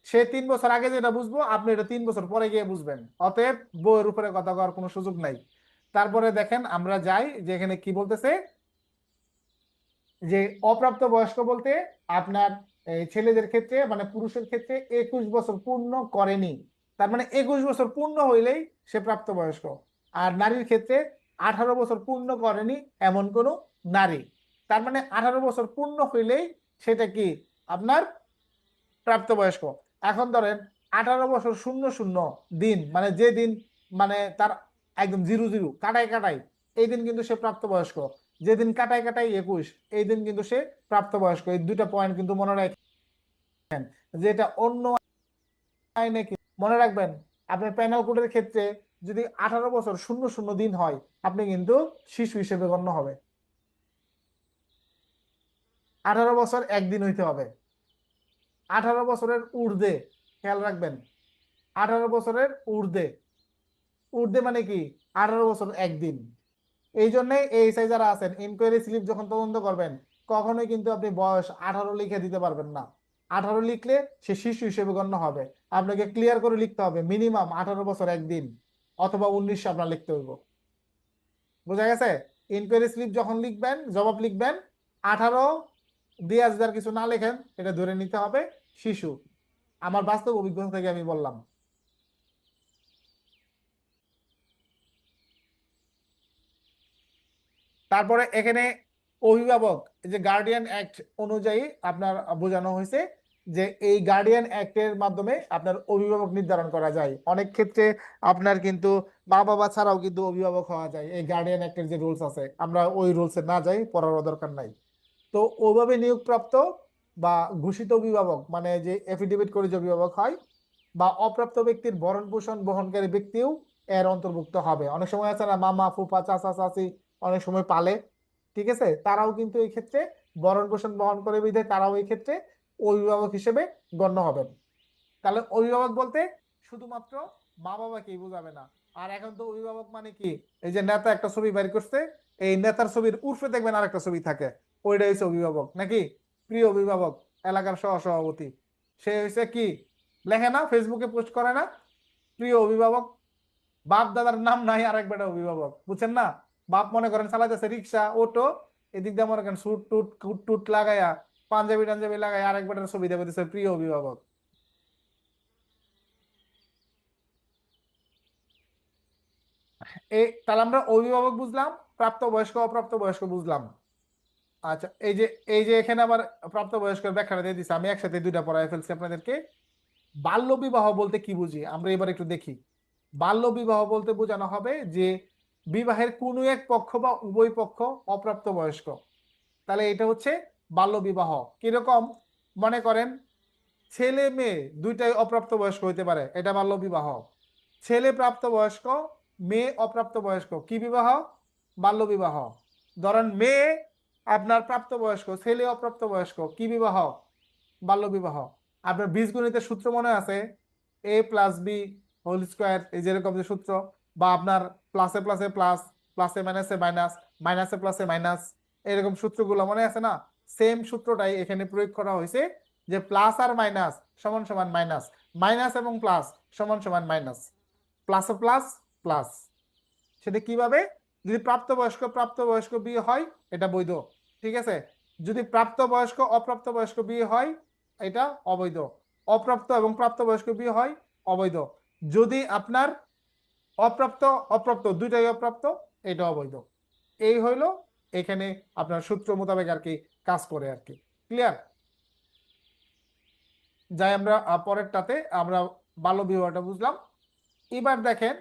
S1: সে 3 বছর আগে যেটা বুঝবো আপনি এটা 3 বছর পরে গিয়ে বুঝবেন। অতএব বইয়ের উপরে কথা কওয়ার কোনো সুযোগ নাই। তারপরে দেখেন আমরা যাই, যেখানে কি বলতেছে যে অপ্রাপ্ত বয়স্ক বলতে আপনার ছেলেদের ক্ষেত্রে মানে পুরুষের ক্ষেত্রে 21 বছর পূর্ণ করেনি, তার মানে 21 বছর পূর্ণ হইলেই সে প্রাপ্তবয়স্ক। আর নারীর ক্ষেত্রে 18 বছর পূর্ণ করেনি এমন কোন নারী, তার মানে 18 বছর পূর্ণ হইলেই সেটা কি আপনার প্রাপ্তবয়স্ক। এখন ধরেন 18 বছর 00 দিন, মানে যে দিন মানে তার একদম 00 কাটাই কাটাই, এই দিন কিন্তু সে প্রাপ্তবয়স্ক। যেদিন কাটাই কাটাই 21, এই দিন কিন্তু সে প্রাপ্তবয়স্ক। এই দুইটা পয়েন্ট কিন্তু মনে রাখেন, যেটা অন্য আইনে মনে রাখবেন। আপনার প্যানেল কোডের ক্ষেত্রে যদি 18 বছর 00 দিন হয়, আপনি কিন্তু শিশু হিসেবে গণ্য হবে। 18 বছর একদিন হইতে হবে, 18 বছরের ঊর্ধ্বে, খেয়াল রাখবেন, 18 বছরের ঊর্ধ্বে, ঊর্ধ্বে মানে কি 18 বছর একদিন। এই জন্য এই যারা আছেন ইনকোয়ারি স্লিপ যখন তদন্ত করবেন, কখনোই কিন্তু আপনি বয়স 18 লিখে দিতে পারবেন না। 18 লিখলে সে শিশু হিসেবে গণ্য হবে। আপনাকে ক্লিয়ার করে লিখতে হবে মিনিমাম 18 বছর একদিন, অথবা 19 আপনার লিখতে হইব। বোঝা গেছে? ইনকোয়ারি স্লিপ যখন লিখবেন, জবাব লিখবেন, 18 দিয়ে আর কিছু না লেখেন, এটা ধরে নিতে হবে শিশু। আমার বাস্তব অভিজ্ঞতা থেকে আমি বললাম। তারপরে এখানে অভিভাবক, যে গার্ডিয়ান অ্যাক্ট অনুযায়ী আপনার বোঝানো হয়েছে যে এই গার্ডিয়ান অ্যাক্টের মাধ্যমে আপনার অভিভাবক নির্ধারণ করা যায়। অনেক ক্ষেত্রে আপনার কিন্তু মা বাবা ছাড়াও কিন্তু অভিভাবক হওয়া যায়, এই গার্ডিয়ান অ্যাক্টের যে রুলস আছে, আমরা ওই রুলসে না যাই, পড়ার দরকার নাই। তো ওইভাবে নিয়োগপ্রাপ্ত বা ঘোষিত অভিভাবক মানে যে এফিডেভিট করে যে অভিভাবক হয়, বা অপ্রাপ্ত ব্যক্তির ভরণ পোষণ বহনকারী ব্যক্তিও এর অন্তর্ভুক্ত হবে। অনেক সময় আছে না, মামা ফুফা চাচা চাচি অনেক সময় পালে, ঠিক আছে, তারাও কিন্তু এই ক্ষেত্রে ভরণ পোষণ বহন করে বিধায় তারাও এই ক্ষেত্রে অভিভাবক হিসেবে গণ্য হবেন। তাহলে অভিভাবক বলতে শুধুমাত্র মা বাবাকেই বুঝাবে না। আর এখন তো অভিভাবক মানে কি, এই যে নেতা একটা ছবি বের করছে, এই নেতার ছবির উর্ফে দেখবেন আরেকটা ছবি থাকে, ওইটা হচ্ছে অভিভাবক নাকি, প্রিয় অভিভাবক, এলাকার সহ সভাপতি, সে হচ্ছে কি, লেখে না, ফেসবুকে পোস্ট করে না, প্রিয় অভিভাবক। বাপ দাদার নাম নাই, আরেক বেটা অভিভাবক, বুঝছেন না? বাপ মনে করেন চালাইতেছে রিক্সা, অটো, এদিক দিয়ে মনে করেন স্যুট টুট কুট টুট লাগাইয়া, পাঞ্জাবি টাঞ্জাবি লাগাই আরেক বেটার ছবি দেবে দিচ্ছে প্রিয় অভিভাবক। এই তাহলে আমরা অভিভাবক বুঝলাম, প্রাপ্তবয়স্ক অপ্রাপ্তবয়স্ক বুঝলাম। আচ্ছা, এই যে এখানে আবার প্রাপ্তবয়স্কের ব্যাখ্যাটা দিয়ে দিচ্ছি, আমি একসাথে দুইটা পড়ায় ফেলছি আপনাদেরকে। বাল্য বিবাহ বলতে কি বুঝি আমরা এবার একটু দেখি। বাল্য বিবাহ বলতে বোঝানো হবে যে বিবাহের কোনো এক পক্ষ বা উভয় পক্ষ অপ্রাপ্তবয়স্ক, তাহলে এটা হচ্ছে বাল্য বিবাহ। কিরকম, মনে করেন ছেলে মেয়ে দুইটাই অপ্রাপ্তবয়স্ক হইতে পারে, এটা বাল্য বিবাহ। ছেলে প্রাপ্তবয়স্ক, মেয়ে অপ্রাপ্তবয়স্ক, কি বিবাহ? বাল্য বিবাহ। ধরেন মেয়ে আপনার প্রাপ্তবয়স্ক, ছেলে অপ্রাপ্তবয়স্ক, কি বিবাহ? বাল্য বিবাহ। আপনার বীজগণিতের সূত্র মনে আছে, এ প্লাস বি হোল স্কোয়ার, এই যেরকম যে সূত্র, বা আপনার প্লাসে প্লাসে প্লাস, প্লাসে মাইনাসে মাইনাস, মাইনাসে প্লাসে মাইনাস, এরকম সূত্রগুলো মনে আছে না? সেম সূত্রটাই এখানে প্রয়োগ করা হয়েছে, যে প্লাস আর মাইনাস সমান সমান মাইনাস, মাইনাস এবং প্লাস সমান সমান মাইনাস, প্লাস ও প্লাস প্লাস। সেটা কিভাবে? যদি প্রাপ্তবয়স্ক প্রাপ্তবয়স্ক বিয়ে হয় এটা বৈধ, ঠিক আছে। যদি প্রাপ্তবয়স্ক অপ্রাপ্তবয়স্ক বিয়ে হয় এটা অবৈধ। অপ্রাপ্ত এবং প্রাপ্তবয়স্ক বিয়ে হয় অবৈধ। যদি আপনার অপ্রাপ্ত অপ্রাপ্ত দুইটাই অপ্রাপ্ত, এটা অবৈধ। এই হইলো এখানে আপনার সূত্র মোতাবেক আর কি কাজ করে আর কি। ক্লিয়ার? যাই আমরা পরেরটাতে আমরা বাল্য বিবাহটা বুঝলাম। এবার দেখেন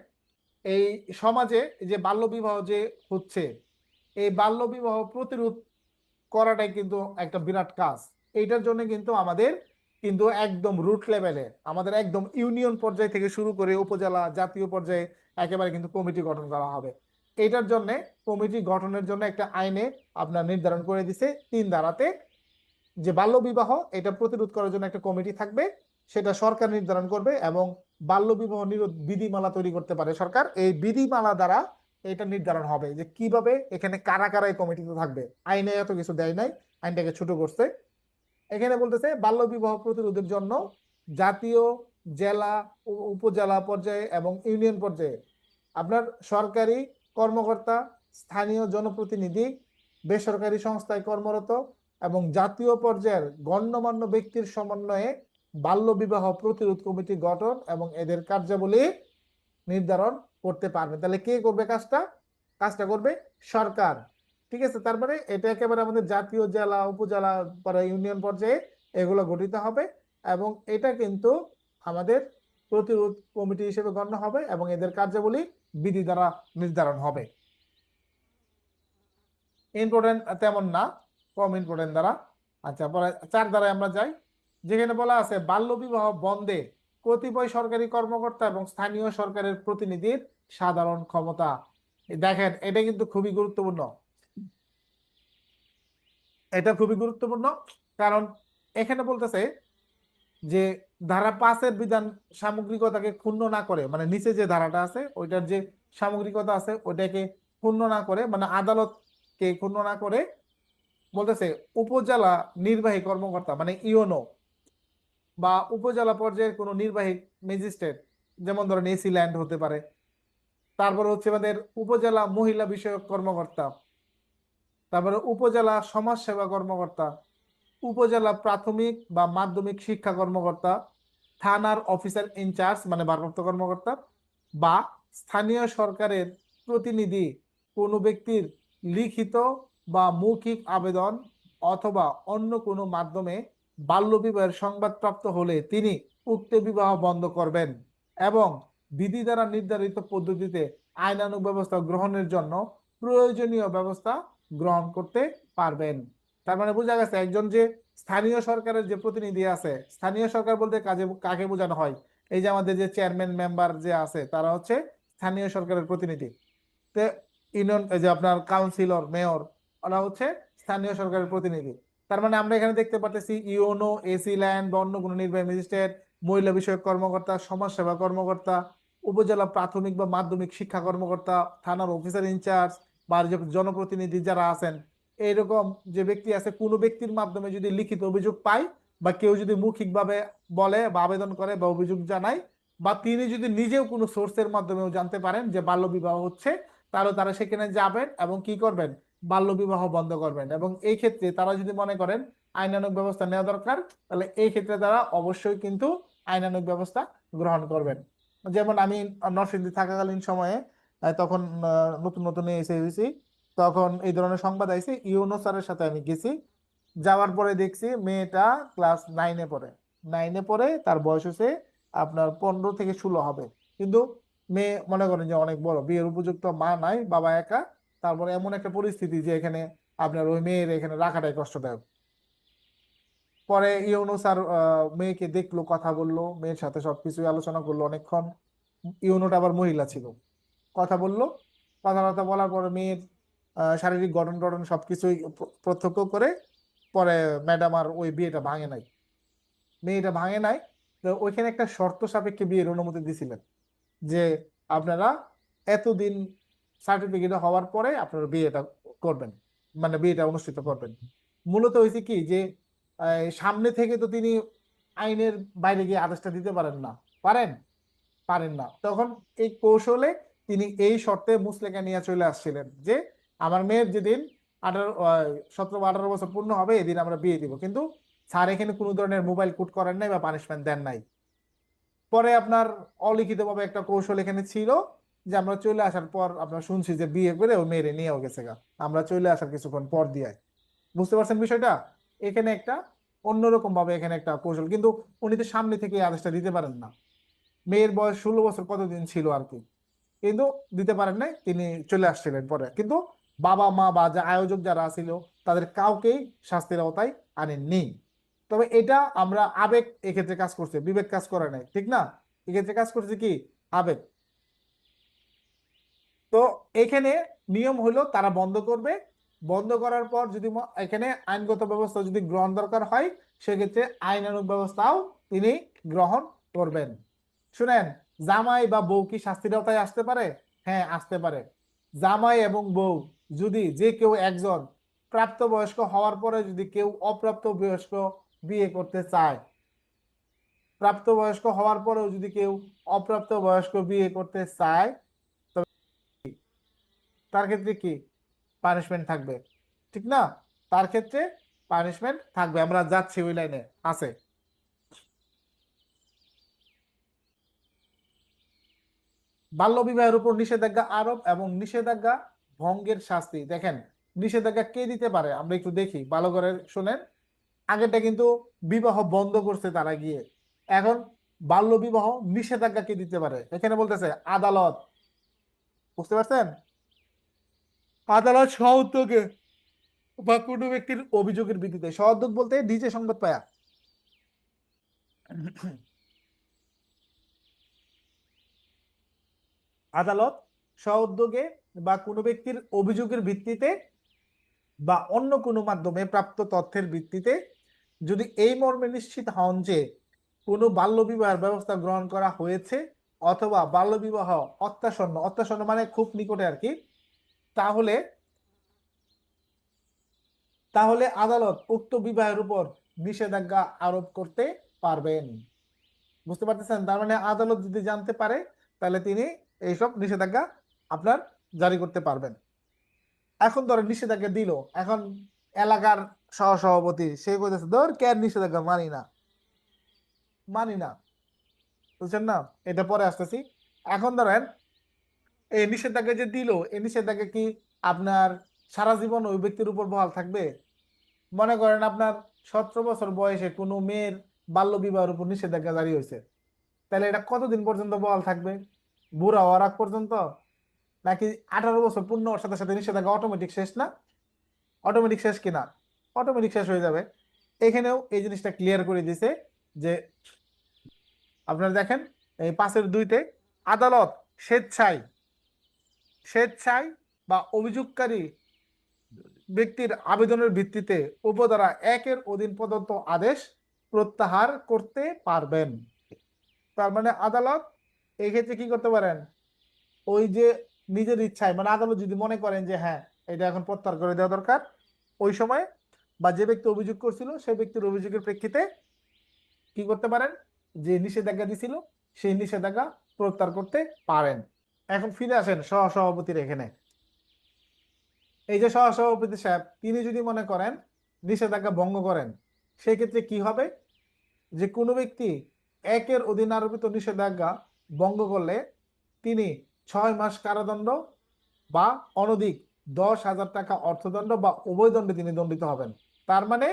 S1: এই সমাজে যে বাল্য বিবাহ যে হচ্ছে, এই বাল্য বিবাহ প্রতিরোধ করাটাই কিন্তু একটা বিরাট কাজ। এইটার জন্য কিন্তু আমাদের কিন্তু একদম রুট লেভেলে, আমাদের একদম ইউনিয়ন পর্যায় থেকে শুরু করে উপজেলা জাতীয় পর্যায়ে একেবারে কিন্তু কমিটি গঠন করা হবে। এইটার জন্য কমিটি গঠনের জন্য একটা আইনে আপনার নির্ধারণ করে দিছে 3 ধারাতে, যে বাল্য বিবাহ এটা প্রতিরোধ করার জন্য একটা কমিটি থাকবে, সেটা সরকার নির্ধারণ করবে, এবং বাল্য বিবাহ নিরোধ বিধিমালা তৈরি করতে পারে সরকার। এই বিধিমালা দ্বারা এটা নির্ধারণ হবে যে কিভাবে এখানে কারা কারা এই কমিটিতে থাকবে। আইনে এত কিছু দেয় নাই, আইনটাকে ছোট করছে। এখানে বলতেছে বাল্য বিবাহ প্রতিরোধের জন্য জাতীয়, জেলা, উপজেলা পর্যায়ে এবং ইউনিয়ন পর্যায়ে আপনার সরকারি কর্মকর্তা, স্থানীয় জনপ্রতিনিধি, বেসরকারি সংস্থায় কর্মরত এবং জাতীয় পর্যায়ের গণ্যমান্য ব্যক্তির সমন্বয়ে বাল্য বিবাহ প্রতিরোধ কমিটি গঠন এবং এদের কার্যাবলী নির্ধারণ করতে পারবে। তাহলে কে করবে কাজটা? কাজটা করবে সরকার, ঠিক আছে। তারপরে এটা একেবারে আমাদের জাতীয়, জেলা, উপজেলা, পরে ইউনিয়ন পর্যায়ে এগুলো গঠিত হবে, এবং এটা কিন্তু আমাদের প্রতিরোধ কমিটি হিসেবে গণ্য হবে এবং এদের কার্যাবলী বিধি দ্বারা নির্ধারণ হবে। ইম্পর্টেন্ট তেমন না, কম ইম্পর্টেন্ট দ্বারা। আচ্ছা, পরে 4 ধারায় আমরা যাই, যেখানে বলা আছে বাল্য বিবাহ বন্ধে কতিপয় সরকারি কর্মকর্তা এবং স্থানীয় সরকারের প্রতিনিধির সাধারণ ক্ষমতা। দেখেন এটা কিন্তু খুবই গুরুত্বপূর্ণ, এটা খুবই গুরুত্বপূর্ণ। কারণ এখানে বলতেছে যে ধারা 5-এর বিধান সামগ্রিকতাকে ক্ষুণ্ণ না করে, মানে নিচে যে ধারাটা আছে ওইটার যে সামগ্রিকতা আছে ওইটাকে ক্ষুণ্ণ না করে, মানে আদালতকে ক্ষুণ্ণ না করে, বলতেছে উপজেলা নির্বাহী কর্মকর্তা মানে ইওনো, বা উপজেলা পর্যায়ের কোনো নির্বাহী ম্যাজিস্ট্রেট, যেমন ধরেন এসি ল্যান্ড হতে পারে, তারপরে হচ্ছে আমাদের উপজেলা মহিলা বিষয়ক কর্মকর্তা, তারপরে উপজেলা সমাজ সেবা কর্মকর্তা, উপজেলা প্রাথমিক বা মাধ্যমিক শিক্ষা কর্মকর্তা, থানার অফিসার ইনচার্জ মানে ভারপ্রাপ্ত কর্মকর্তা, বা স্থানীয় সরকারের প্রতিনিধি কোনো ব্যক্তির লিখিত বা মৌখিক আবেদন অথবা অন্য কোনো মাধ্যমে বাল্যবিবাহের সংবাদপ্রাপ্ত হলে তিনি উক্ত বিবাহ বন্ধ করবেন এবং বিধি দ্বারা নির্ধারিত পদ্ধতিতে আইনানুগ ব্যবস্থা গ্রহণের জন্য প্রয়োজনীয় ব্যবস্থা গ্রহণ করতে পারবেন। তার মানে বোঝা গেছে একজন যে স্থানীয় সরকারের যে প্রতিনিধি আছে, স্থানীয় সরকার বলতে কাজে কাকে বোঝানো হয়? এই যে আমাদের যে চেয়ারম্যান মেম্বার যে আছে তারা হচ্ছে স্থানীয় সরকারের প্রতিনিধি। তো ইউনিয়ন, এই যে আপনার কাউন্সিলর, মেয়র, ওরা হচ্ছে স্থানীয় সরকারের প্রতিনিধি। তার মানে আমরা এখানে দেখতে পাচ্ছি ইউনো, এসি ল্যান্ড বা অন্য কোনো নির্বাহী ম্যাজিস্ট্রেট, মহিলা বিষয়ক কর্মকর্তা, সমাজ সেবা কর্মকর্তা, উপজেলা প্রাথমিক বা মাধ্যমিক শিক্ষা কর্মকর্তা, থানার অফিসার ইনচার্জ বা যে জনপ্রতিনিধি যারা আছেন, এইরকম যে ব্যক্তি আছে, কোনো ব্যক্তির মাধ্যমে যদি লিখিত অভিযোগ পায় বা কেউ যদি মৌখিকভাবে বলে বা আবেদন করে বা অভিযোগ জানায়, বা তিনি যদি নিজেও কোনো সোর্সের মাধ্যমেও জানতে পারেন যে বাল্য বিবাহ হচ্ছে, তাহলে তারা সেখানে যাবেন এবং কি করবেন, বাল্য বিবাহ বন্ধ করবেন। এবং এই ক্ষেত্রে তারা যদি মনে করেন আইনানুগ ব্যবস্থা নেওয়া দরকার, তাহলে এই ক্ষেত্রে তারা অবশ্যই কিন্তু আইনানুগ ব্যবস্থা গ্রহণ করবেন। যেমন আমি নরসিংদী থাকাকালীন সময়ে তখন নতুন নতুন এসে হয়েছি, তখন এই ধরনের সংবাদ আইছে, ইউনো স্যারের সাথে আমি গেছি। যাওয়ার পরে দেখছি মেয়েটা ক্লাস 9-এ পড়ে। 9-এ পড়ে, তার বয়স হচ্ছে আপনার 15 থেকে 16 হবে। কিন্তু মেয়ে মনে করেন যে অনেক বড়, বিয়ের উপযুক্ত মা নাই, বাবা একা। তারপরে এমন একটা পরিস্থিতি যে এখানে আপনার ওই মেয়ের এখানে রাখাটাই কষ্টদায়ক। পরে ইউনূস স্যার মেয়েকে দেখলো, কথা বললো, মেয়ের সাথে সবকিছু আলোচনা করলো অনেকক্ষণ। ইউনুটা আবার মহিলা ছিল, কথা বললো। কথাবার্তা বলার পরে মেয়ের শারীরিক গঠন টঠন সবকিছুই প্রত্যক্ষ করে পরে ম্যাডাম আর ওই বিয়েটা ভাঙে নাই, মেয়েটা ভাঙে নাই। তো ওইখানে একটা শর্ত সাপেক্ষে বিয়ের অনুমতি দিছিলেন যে আপনারা এতদিন সার্টিফিকেট হওয়ার পরে আপনারা বিয়েটা করবেন, মানে বিয়েটা অনুষ্ঠিত করবেন। মূলত হয়েছে কি যে সামনে থেকে তো তিনি আইনের বাইরে গিয়ে আদেশটা দিতে পারেন না, পারেন পারেন না। তখন এই কৌশলে তিনি এই শর্তে মুসলেকা নিয়ে চলে আসছিলেন যে আমার মেয়ের যেদিন 17 বা 18 বছর পূর্ণ হবে এদিন আমরা বিয়ে দিব। কিন্তু স্যার এখানে কোনো ধরনের মোবাইল কোড করেন নাই বা পানিশমেন্ট দেন নাই। পরে আপনার অলিখিতভাবে একটা কৌশল এখানে ছিল যে আমরা চলে আসার পর আপনার শুনছি যে বিয়ে করে ও মেয়েরে নিয়েও গেছে গা, আমরা চলে আসার কিছুক্ষণ পর দিয়ে। বুঝতে পারছেন বিষয়টা? এখানে একটা অন্যরকম ভাবে এখানে একটা কৌশল, কিন্তু উনি তো সামনে থেকে এই আদেশটা দিতে পারেন না। মেয়ের বয়স 16 বছর কতদিন ছিল আর কি, কিন্তু দিতে পারেন নাই, তিনি চলে আসছিলেন পরে। কিন্তু বাবা মা বা যে আয়োজক যারা ছিল তাদের কাউকেই শাস্তির আওতায় আনেননি। তবে এটা আমরা আবেগ এক্ষেত্রে কাজ করছে, বিবেক কাজ করে নাই, ঠিক না? এক্ষেত্রে কাজ করছে কি, আবেগ। তো এখানে নিয়ম হলো তারা বন্ধ করবে। বন্ধ করার পর যদি এখানে আইনগত ব্যবস্থা যদি গ্রহণ দরকার হয়, সেক্ষেত্রে আইনানুগ ব্যবস্থাও তিনি গ্রহণ করবেন। শুনেন, জামাই বা বউ কি শাস্তির আওতায় আসতে পারে? হ্যাঁ, আসতে পারে। জামাই এবং বউ যদি যে কেউ একজন প্রাপ্তবয়স্ক হওয়ার পরে যদি কেউ অপ্রাপ্ত বয়স্ক বিয়ে করতে চায়, প্রাপ্তবয়স্ক হওয়ার পরেও যদি কেউ অপ্রাপ্ত বয়স্ক বিয়ে করতে চায়, তার ক্ষেত্রে কি পানিশমেন্ট থাকবে, ঠিক না? তার ক্ষেত্রে পানিশমেন্ট থাকবে, আমরা যাচ্ছি ওই লাইনে আছে। বাল্য বিবাহের উপর নিষেধাজ্ঞা আরোপ এবং নিষেধাজ্ঞা ভঙ্গের শাস্তি। দেখেন, নিষেধাজ্ঞা কে দিতে পারে আমরা একটু দেখি ভালো করে শুনেন। আগেরটা কিন্তু বিবাহ বন্ধ করছে তারা গিয়ে, এখন বাল্য বিবাহ নিষেধাজ্ঞা কে দিতে পারে, এখানে বলতেছে আদালত। বুঝতে পারছেন? আদালত স্বউদ্যোগে বা কোনো ব্যক্তির অভিযোগের ভিত্তিতে, স্বউদ্যোগ বলতে ডিজে সংবাদ পায়া, আদালত স্বউদ্যোগে বা কোনো ব্যক্তির অভিযোগের ভিত্তিতে বা অন্য কোনো মাধ্যমে প্রাপ্ত তথ্যের ভিত্তিতে যদি এই মর্মে নিশ্চিত হন যে কোনো বাল্যবিবাহের ব্যবস্থা গ্রহণ করা হয়েছে অথবা বাল্যবিবাহ অত্যাসন্ন, অত্যাসন্ন মানে খুব নিকটে আর কি, তাহলে তাহলে আদালত উক্ত বিবাহের উপর নিষেধাজ্ঞা আরোপ করতে পারবেন। বুঝতে পারতেছেন? তার মানে আদালত যদি জানতে পারে তাহলে তিনি এইসব নিষেধাজ্ঞা আপনার জারি করতে পারবেন। এখন ধরেন নিষেধাজ্ঞা দিল, এখন এলাকার সহসভাপতি সে কইতেছে ধর কেন নিষেধাজ্ঞা মানি না, মানি না। বুঝছেন না? এটা পরে আসতেছি। এখন ধরেন এই নিষেধাজ্ঞা যে দিল, এই নিষেধাজ্ঞা কি আপনার সারা জীবন ওই ব্যক্তির উপর বহাল থাকবে? মনে করেন আপনার 17 বছর বয়সে কোনো মেয়ের বাল্য বিবাহের উপর নিষেধাজ্ঞা জারি হয়েছে, তাহলে এটা কতদিন পর্যন্ত বহাল থাকবে? বুড়া হওয়ার আগ পর্যন্ত? নাকি 18 বছর পূর্ণ হওয়ার সাথে সাথে নিষেধাজ্ঞা অটোমেটিক শেষ না? অটোমেটিক শেষ কিনা? অটোমেটিক শেষ হয়ে যাবে। এখানেও এই জিনিসটা ক্লিয়ার করে দিছে যে আপনারা দেখেন এই 5-2-তে আদালত স্বেচ্ছায় স্বেচ্ছায় বা অভিযোগকারী ব্যক্তির আবেদনের ভিত্তিতে উপধারা 1-এর অধীন প্রদত্ত আদেশ প্রত্যাহার করতে পারবেন। তার মানে আদালত এই ক্ষেত্রে কি করতে পারেন, ওই যে নিজের ইচ্ছায় মানে আদালত যদি মনে করেন যে হ্যাঁ এটা এখন প্রত্যাহার করে দেওয়া দরকার, ওই সময় বা যে ব্যক্তি অভিযোগ করছিল সেই ব্যক্তির অভিযোগের প্রেক্ষিতে কি করতে পারেন, যে নিষেধাজ্ঞা দিছিল সেই নিষেধাজ্ঞা প্রত্যাহার করতে পারেন। এখন ফিরে আসেন সহসভাপতির এখানে। এই যে সহসভাপতি সাহেব তিনি যদি মনে করেন নিষেধাজ্ঞা ভঙ্গ করেন, সেক্ষেত্রে কি হবে, যে কোনো ব্যক্তি একের অধীন আরোপিত নিষেধাজ্ঞা ভঙ্গ করলে তিনি 6 মাস কারাদণ্ড বা অনধিক 10,000 টাকা অর্থদণ্ড বা উভয় দণ্ডে তিনি দণ্ডিত হবেন। তার মানে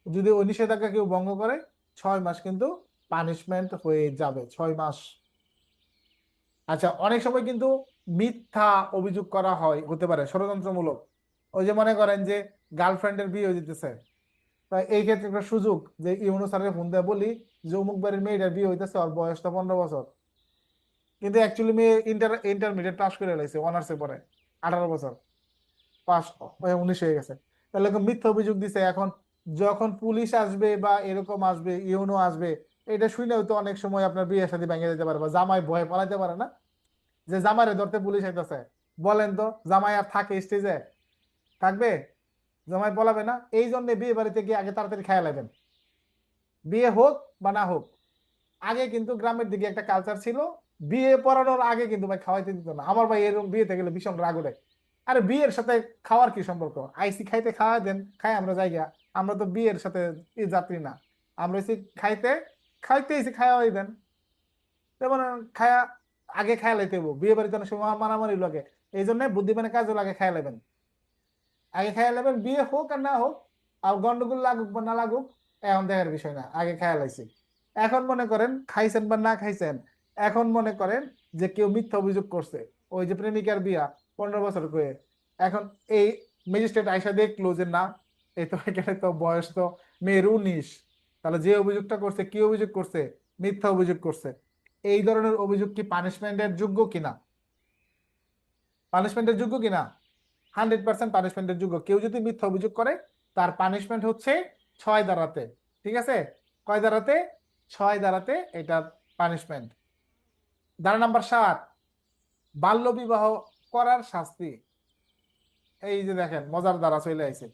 S1: যদি ওই নিষেধাজ্ঞা কেউ ভঙ্গ করে 6 মাস কিন্তু পানিশমেন্ট হয়ে যাবে, 6 মাস। আচ্ছা, অনেক সময় কিন্তু মিথ্যা অভিযোগ করা হয়, হতে পারে ষড়যন্ত্রমূলক। ওই যে মনে করেন যে গার্লফ্রেন্ডের বিয়ে হয়ে যেতেছে, তাই এই ক্ষেত্রে একটা সুযোগ যে ইউনূস স্যারের ফোন দিয়ে বলি যে অমুক বাড়ির মেয়েটার বিয়ে হইতেছে, ওর বয়স তো 15 বছর, কিন্তু অ্যাকচুয়ালি মেয়ে ইন্টারমিডিয়েট পাস করে লাইছে, অনার্সে পড়ে, 18 বছর পাস, 19 হয়ে গেছে। তাহলে এরকম মিথ্যা অভিযোগ দিছে। এখন যখন পুলিশ আসবে বা এরকম আসবে, ইউনো আসবে, এটা শুনেও তো অনেক সময় আপনার বিয়ের সাথে ভেঙে যেতে পারে, বা জামাই ভয়ে পালাইতে পারে না, যে জামাইরে ধরতে পুলিশ আইতেছে। বলেন তো জামাই আর থাকে স্টেজে, থাকবে? জামাই বলাবে না। এই জন্য বিয়ে বাড়িতে গিয়ে আগে তাড়াতাড়ি খেয়াল লাগবেন, বিয়ে হোক বা না হোক। আগে কিন্তু গ্রামের দিকে একটা কালচার ছিল, বিয়ে পড়ানোর আগে কিন্তু ভাই খাওয়াইতে দিত না। আমার ভাই এরকম বিয়েতে গেলে ভীষণ রাগ ওঠে। আরে বিয়ের সাথে খাওয়ার কি সম্পর্ক, আইসি খাইতে খাওয়া দেন, খাই আমরা জায়গা, আমরা তো বিয়ের সাথে যাত্রী না, আমরা এসে খাইতে খাইতে এসে খাওয়াই দেন। যেমন খায়া আগে খায়া লাইতে হইবো, বিয়ে বাড়িতে অনেক সময় মারামারি লাগে। এই জন্য বুদ্ধিমানের কাজও লাগে, খায়া লাইবেন, আগে খায়া লাইবেন, বিয়ে হোক আর না হোক, আর গন্ডগোল লাগুক বা না লাগুক এখন দেখার বিষয় না, আগে খায়া লাইছি। এখন মনে করেন খাইছেন বা না খাইছেন, এখন মনে করেন যে কেউ মিথ্যা অভিযোগ করছে, ওই যে প্রেমিকার বিয়া 15 বছর করে, এখন এই ম্যাজিস্ট্রেট আইসা দেখলো যে না, এই তো এখানে তো বয়স তো মেয়ের 19, তাহলে যে অভিযোগটা করছে, কি অভিযোগ করছে, মিথ্যা অভিযোগ করছে। এই ধরনের অভিযোগ কি পানিশমেন্টের যোগ্য কিনা, পানিশমেন্টের যোগ্য কিনা? 100% পানিশমেন্টের যোগ্য। কেউ যদি মিথ্যা অভিযোগ করে তার পানিশমেন্ট হচ্ছে 6 ধারাতে। ঠিক আছে, কয় ধারাতে? 6 ধারাতে এটার পানিশমেন্ট। ধারা নাম্বার 7, বাল্য বিবাহ করার শাস্তি। এই যে দেখেন মজার ধারা চলে আইছে,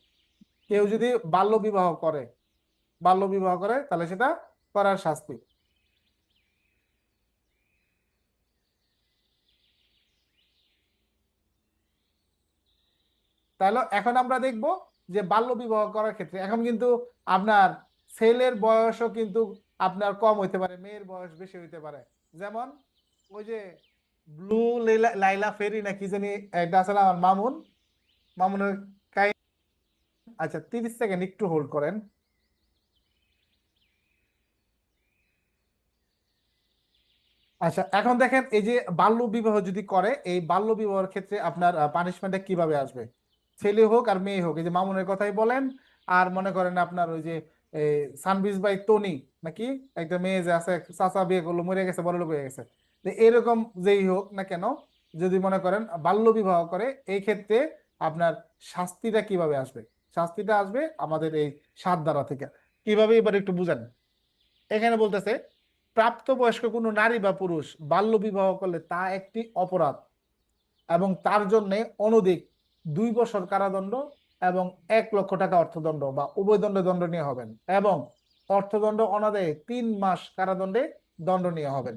S1: কেউ যদি বাল্য বিবাহ করে, বাল্য বিবাহ করে তাহলে সেটা করার শাস্তি। তাহলে এখন আমরা দেখব যে বাল্য বিবাহ করার ক্ষেত্রে এখন কিন্তু আপনার ছেলের বয়সও কিন্তু আপনার কম হইতে পারে, মেয়ের বয়স বেশি হইতে পারে। যেমন ওই যে ব্লু লাইলা ফেরি না কি জানি একটা আছে না, আমার মামুন, মামুনের আচ্ছা 30 সেকেন্ড একটু হোল্ড করেন। আচ্ছা এখন দেখেন এই যে বাল্য বিবাহ যদি করে, এই বাল্য বিবাহের ক্ষেত্রে আপনার পানিশমেন্টটা কিভাবে আসবে, ছেলে হোক আর মেয়ে হোক, এই যে মামুনের কথাই বলেন, আর মনে করেন আপনার ওই যে সানবিজ বাই টনি নাকি একটা মেয়ে যে আছে, চাচা বিয়ে করলো, মরে গেছে, বড়লোক হয়ে গেছে, তো এরকম যেই হোক না কেন, যদি মনে করেন বাল্য বিবাহ করে, এই ক্ষেত্রে আপনার শাস্তিটা কিভাবে আসবে? শাস্তিটা আসবে আমাদের এই 7 ধারা থেকে। কিভাবে এবার একটু বুঝেন। এখানে বলতেছে প্রাপ্তবয়স্ক কোনো নারী বা পুরুষ বাল্য বিবাহ করলে তা একটি অপরাধ এবং তার জন্য অনধিক 2 বছর কারাদণ্ড এবং 1 লক্ষ টাকা অর্থদণ্ড বা উভয় দণ্ডে দণ্ডনীয় হবেন, এবং অর্থদণ্ড অনাদায়ে 3 মাস কারাদণ্ডে দণ্ডনীয় হবেন।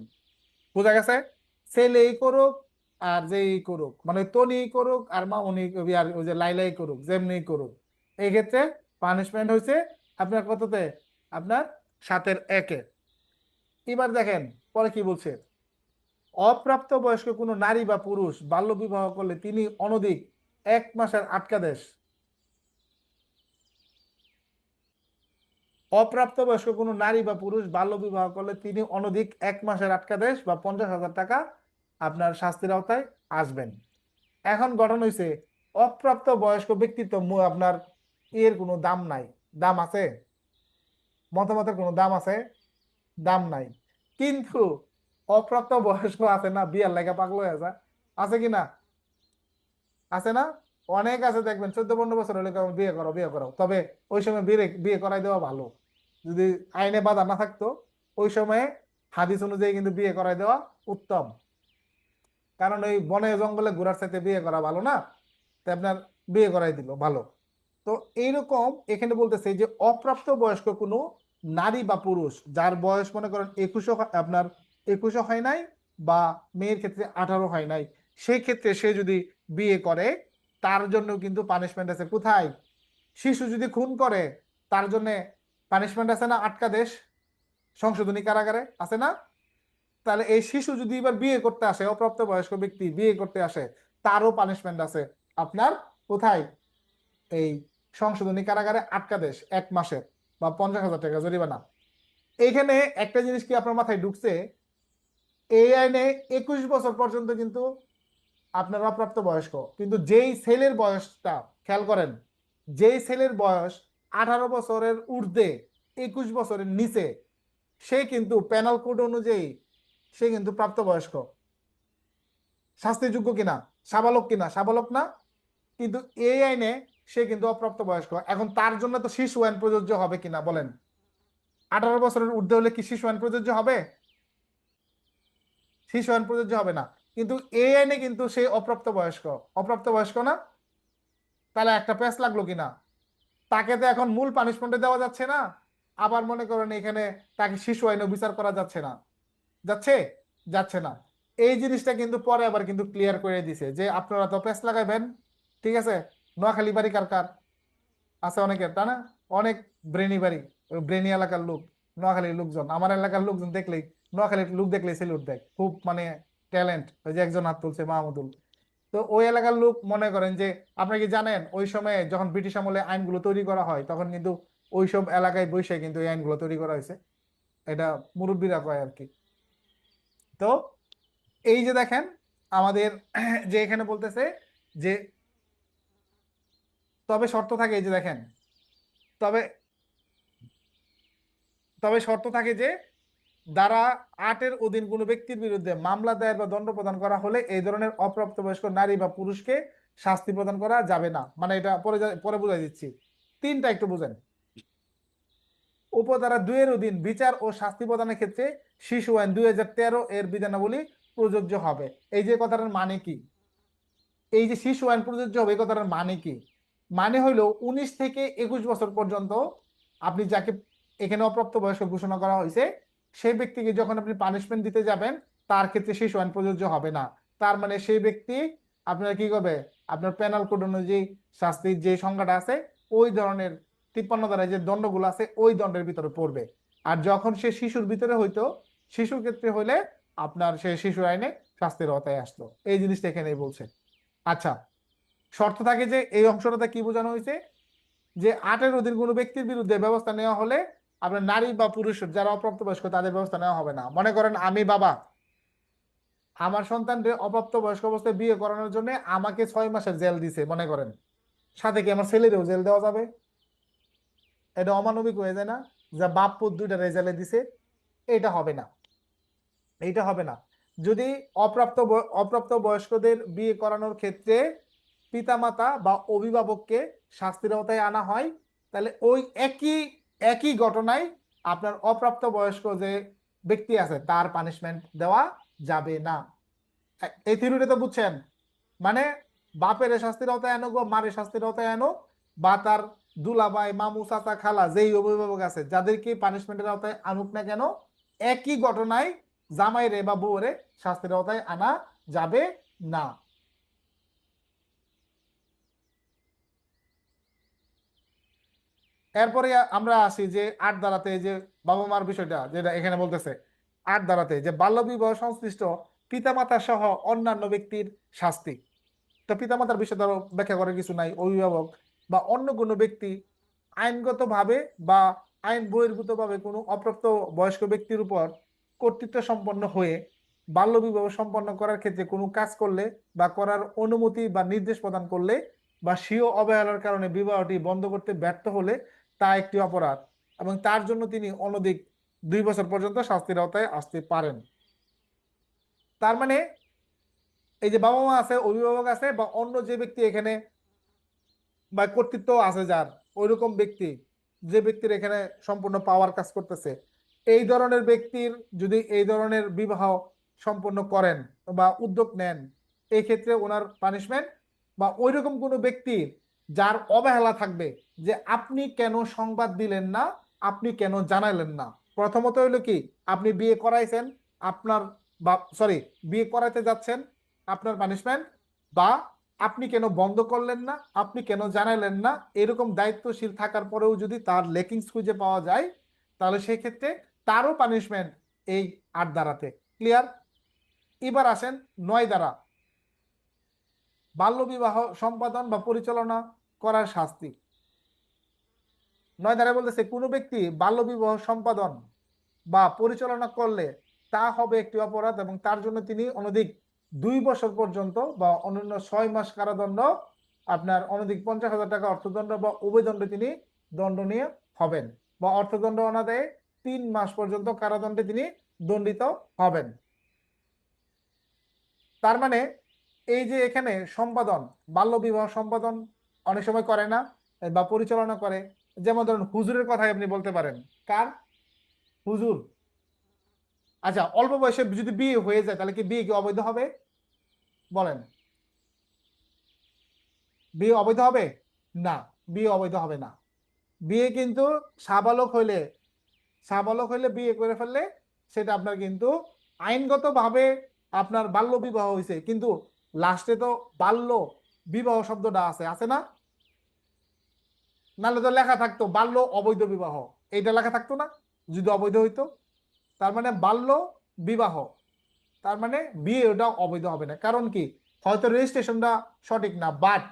S1: বোঝা গেছে? ছেলেই করুক আর যেই করুক, মানে তনি করুক আর মামুনি আর ওই যে লাইলাই করুক, যেমনি করুক, এই ক্ষেত্রে পানিশমেন্ট হয়েছে আপনার কততে, আপনার 7-এর 1-এ। এবার দেখেন পরে কি বলছে, অপ্রাপ্ত বয়স্ক কোনো নারী বা পুরুষ বাল্য বিবাহ করলে তিনি অনধিক 1 মাসের আটকাদেশ, অপ্রাপ্ত বয়স্ক কোনো নারী বা পুরুষ বাল্য বিবাহ করলে তিনি অনধিক 1 মাসের আটকাদেশ বা 50,000 টাকা আপনার শাস্তির আওতায় আসবেন। এখন গঠন হয়েছে অপ্রাপ্ত বয়স্ক ব্যক্তিত্ব আপনার এর কোনো দাম নাই, দাম আছে? মতামতের কোনো দাম আছে? দাম নাই। কিন্তু অপ্রাপ্ত বয়স্ক আছে না, বিয়ার লেখা পাগল হয়ে যায়, আছে কি না? আছে না? অনেক আছে, দেখবেন 14-15 বছর হলে কেমন বিয়ে করো বিয়ে করো, তবে ওই সময় বিয়ে বিয়ে করাই দেওয়া ভালো। যদি আইনে বাধা না থাকতো ওই সময়ে হাদিস অনুযায়ী কিন্তু বিয়ে করাই দেওয়া উত্তম, কারণ ওই বনে জঙ্গলে ঘোরার সাথে বিয়ে করা ভালো না, তাই আপনার বিয়ে করাই দিল ভালো। তো এইরকম এখানে বলতেছে যে অপ্রাপ্ত বয়স্ক কোনো নারী বা পুরুষ যার বয়স মনে করেন 21 আপনার 21 হয় নাই, বা মেয়ের ক্ষেত্রে 18 হয় নাই, সেই ক্ষেত্রে সে যদি বিয়ে করে তার জন্য কিন্তু পানিশমেন্ট আছে। কোথায়? শিশু যদি খুন করে তার জন্য পানিশমেন্ট আছে না, আটকা দেশ সংশোধনী কারাগারে আছে না? তাহলে এই শিশু যদি এবার বিয়ে করতে আসে, অপ্রাপ্ত বয়স্ক ব্যক্তি বিয়ে করতে আসে, তারও পানিশমেন্ট আছে আপনার কোথায়? এই সংশোধনী কারাগারে আটকা দেশ 1 মাসের বা 50,000 টাকা জরিমানা। এইখানে একটা জিনিস কি আপনার মাথায় ঢুকছে? এই আইনে 21 বছর পর্যন্ত কিন্তু আপনার অপ্রাপ্ত বয়স্ক, কিন্তু যেই ছেলের বয়সটা খেয়াল করেন, যেই ছেলের বয়স 18 বছরের ঊর্ধ্বে 21 বছরের নিচে, সে কিন্তু পেনাল কোড অনুযায়ী সে কিন্তু প্রাপ্তবয়স্ক, শাস্তিযোগ্য কিনা, সাবালক কিনা, সাবালক না, কিন্তু এই আইনে সে কিন্তু অপ্রাপ্ত বয়স্ক। এখন তার জন্য তো শিশু আইন প্রযোজ্য হবে কিনা বলেন? 18 বছরের ঊর্ধ্বে হলে কি শিশু আইন প্রযোজ্য হবে? শিশু আইন প্রযোজ্য হবে না, কিন্তু এই আইনে কিন্তু সে অপ্রাপ্ত বয়স্ক, অপ্রাপ্ত বয়স্ক না? তাহলে একটা প্যাচ লাগলো কিনা? তাকে তো এখন মূল পানিশমেন্টে দেওয়া যাচ্ছে না, আবার মনে করেন এখানে তাকে শিশু আইনে বিচার করা যাচ্ছে না, যাচ্ছে? যাচ্ছে না। এই জিনিসটা কিন্তু পরে আবার কিন্তু ক্লিয়ার করে দিছে যে আপনারা তো প্যাচ লাগাইবেন, ঠিক আছে? নোয়াখালী বাড়ি কার কার আছে? অনেকের, তাই না? অনেক ব্রেনি বাড়ি, ব্রেনি এলাকার লোক, নোয়াখালীর লোকজন, আমার এলাকার লোকজন দেখলেই, নোয়াখালীর লোক দেখলেই সেলুট দেয়, খুব মানে ট্যালেন্ট। ওই যে একজন হাত তুলছে, মাহমুদুল। তো ওই এলাকার লোক মনে করেন যে, আপনি কি জানেন ওই সময়ে যখন ব্রিটিশ আমলে আইনগুলো তৈরি করা হয় তখন কিন্তু ওইসব এলাকায় বসে কিন্তু এই আইনগুলো তৈরি করা হয়েছে, এটা মুরব্বীরা কয় আর কি। তো এই যে দেখেন আমাদের যে এখানে বলতেছে যে তবে শর্ত থাকে, এই যে দেখেন, তবে তবে শর্ত থাকে যে ধারা 8-এর অধীন কোনো ব্যক্তির বিরুদ্ধে মামলা দায়ের বা দণ্ড প্রদান করা হলে এই ধরনের অপ্রাপ্তবয়স্ক নারী বা পুরুষকে শাস্তি প্রদান করা যাবে না। মানে এটা পরে পরে বুঝাই দিচ্ছি, তিনটা একটু বুঝেন। উপধারা 2-এর অধীন বিচার ও শাস্তি প্রদানের ক্ষেত্রে শিশু আইন 2013 এর বিধানাবলী প্রযোজ্য হবে। এই যে কথাটার মানে কি? এই যে শিশু আইন প্রযোজ্য হবে, এই কথাটার মানে কি? মানে হইলো 19 থেকে 21 বছর পর্যন্ত আপনি যাকে এখানে অপ্রাপ্ত বয়স্ক ঘোষণা করা হয়েছে, সেই ব্যক্তিকে যখন আপনি পানিশমেন্ট দিতে যাবেন তার ক্ষেত্রে শিশু আইন প্রযোজ্য হবে না। তার মানে সেই ব্যক্তি আপনার কি করবে? আপনার পেনাল কোড অনুযায়ী শাস্তির যে সংজ্ঞাটা আছে ওই ধরনের 53 ধারায় যে দণ্ডগুলো আছে ওই দণ্ডের ভিতরে পড়বে। আর যখন সে শিশুর ভিতরে হইতো, শিশুর ক্ষেত্রে হইলে আপনার সে শিশু আইনে শাস্তির আওতায় আসতো। এই জিনিসটা এখানেই বলছে। আচ্ছা, শর্ত থাকে যে এই অংশটাতে কি বোঝানো হয়েছে, যে 8-এর অধীন কোনো ব্যক্তির বিরুদ্ধে ব্যবস্থা নেওয়া হলে আপনার নারী বা পুরুষ যারা অপ্রাপ্তবয়স্ক তাদের ব্যবস্থা নেওয়া হবে না। মনে করেন আমি বাবা, আমার সন্তানদের অপ্রাপ্ত বয়স্ক অবস্থায় বিয়ে করানোর জন্য আমাকে 6 মাসের জেল দিছে মনে করেন, সাথে কি আমার ছেলেরও জেল দেওয়া যাবে? এটা অমানবিক হয়ে যায় না? যা বাপ পুত দুইটা রেজাল্টে দিছে, এটা হবে না, এইটা হবে না। যদি অপ্রাপ্ত বয়স্কদের বিয়ে করানোর ক্ষেত্রে পিতামাতা বা অভিভাবককে শাস্তির আওতায় আনা হয়, তাহলে ওই একই একই ঘটনায় আপনার অপ্রাপ্ত বয়স্ক যে ব্যক্তি আছে তার পানিশমেন্ট দেওয়া যাবে না। এই থিওরিটা তো বুঝছেন? মানে বাপের শাস্তির আওতায় আনো গো, মারের শাস্তির আওতায় আনো, বা তার দুলাভাই, মামু, চাচা, খালা যেই অভিভাবক আছে যাদেরকে পানিশমেন্টের আওতায় আনুক না কেন, একই ঘটনায় জামাই রে বা বউ রে শাস্তির আওতায় আনা যাবে না। এরপরে আমরা আসি যে 8 ধারাতে, যে বাবা মার বিষয়টা যেটা এখানে বলতেছে, 8 ধারাতে যে বাল্যবিবাহ সংশ্লিষ্ট পিতামাতা সহ অন্যান্য ব্যক্তির শাস্তি। তো পিতামাতার বিষয়ে ধরো ব্যাখ্যা করার কিছু নাই, অভিভাবক বা অন্য কোনো ব্যক্তি আইনগতভাবে বা আইন বহির্ভূতভাবে কোনো অপ্রাপ্ত বয়স্ক ব্যক্তির উপর কর্তৃত্ব সম্পন্ন হয়ে বাল্যবিবাহ সম্পন্ন করার ক্ষেত্রে কোনো কাজ করলে বা করার অনুমতি বা নির্দেশ প্রদান করলে বা স্বীয় অবহেলার কারণে বিবাহটি বন্ধ করতে ব্যর্থ হলে তা একটি অপরাধ, এবং তার জন্য তিনি অনধিক 2 বছর পর্যন্ত শাস্তির আওতায় আসতে পারেন। তার মানে এই যে বাবা মা আছে, অভিভাবক আছে, বা অন্য যে ব্যক্তি এখানে বা কর্তৃত্ব আছে যার, ওইরকম ব্যক্তি যে ব্যক্তির এখানে সম্পূর্ণ পাওয়ার কাজ করতেছে, এই ধরনের ব্যক্তির যদি এই ধরনের বিবাহ সম্পন্ন করেন বা উদ্যোগ নেন, এই ক্ষেত্রে ওনার পানিশমেন্ট, বা ওইরকম কোনো ব্যক্তি যার অবহেলা থাকবে যে আপনি কেন সংবাদ দিলেন না, আপনি কেন জানাইলেন না। প্রথমত হইলো কি, আপনি বিয়ে করাইছেন, আপনার বা সরি বিয়ে করাইতে যাচ্ছেন, আপনার পানিশমেন্ট, বা আপনি কেন বন্ধ করলেন না, আপনি কেন জানাইলেন না, এরকম দায়িত্বশীল থাকার পরেও যদি তার লেকিংস খুঁজে পাওয়া যায়, তাহলে সেই ক্ষেত্রে তারও পানিশমেন্ট এই 8 ধারাতে। ক্লিয়ার? এবার আসেন 9 ধারা, বাল্যবিবাহ সম্পাদন বা পরিচালনা করার শাস্তি। 9 ধারায় বলতেছে কোনো ব্যক্তি বাল্যবিবাহ সম্পাদন বা পরিচালনা করলে তা হবে একটি অপরাধ, এবং তার জন্য তিনি অনধিক 2 বছর পর্যন্ত বা অন্যান্য 6 মাস কারাদণ্ড, আপনার অনধিক 50,000 টাকা অর্থদণ্ড বা উভয়দণ্ডে তিনি দণ্ডনীয় হবেন, বা অর্থদণ্ড অনাদায়ে 3 মাস পর্যন্ত কারাদণ্ডে তিনি দণ্ডিত হবেন। তার মানে এই যে এখানে সম্পাদন, বাল্যবিবাহ সম্পাদন অনেক সময় করে না বা পরিচালনা করে, যেমন ধরুন হুজুরের কথাই আপনি বলতে পারেন। কার? হুজুর। আচ্ছা, অল্প বয়সে যদি বিয়ে হয়ে যায় তাহলে কি বিয়ে কি অবৈধ হবে? বলেন, বিয়ে অবৈধ হবে? না, বিয়ে অবৈধ হবে না। বিয়ে কিন্তু সাবালক হইলে, সাবালক হইলে বিয়ে করে ফেললে সেটা আপনার কিন্তু আইনগত ভাবে আপনার বাল্য বিবাহ হয়েছে, কিন্তু লাস্টে তো বাল্য বিবাহ শব্দটা আছে, আছে না? নাহলে তো লেখা থাকতো বাল্য অবৈধ বিবাহ, এইটা লেখা থাকতো না যদি অবৈধ হইতো। তার মানে বাল্য বিবাহ, তার মানে বিয়ে ওটা অবৈধ হবে না। কারণ কি, হয়তো রেজিস্ট্রেশনটা সঠিক না, বাট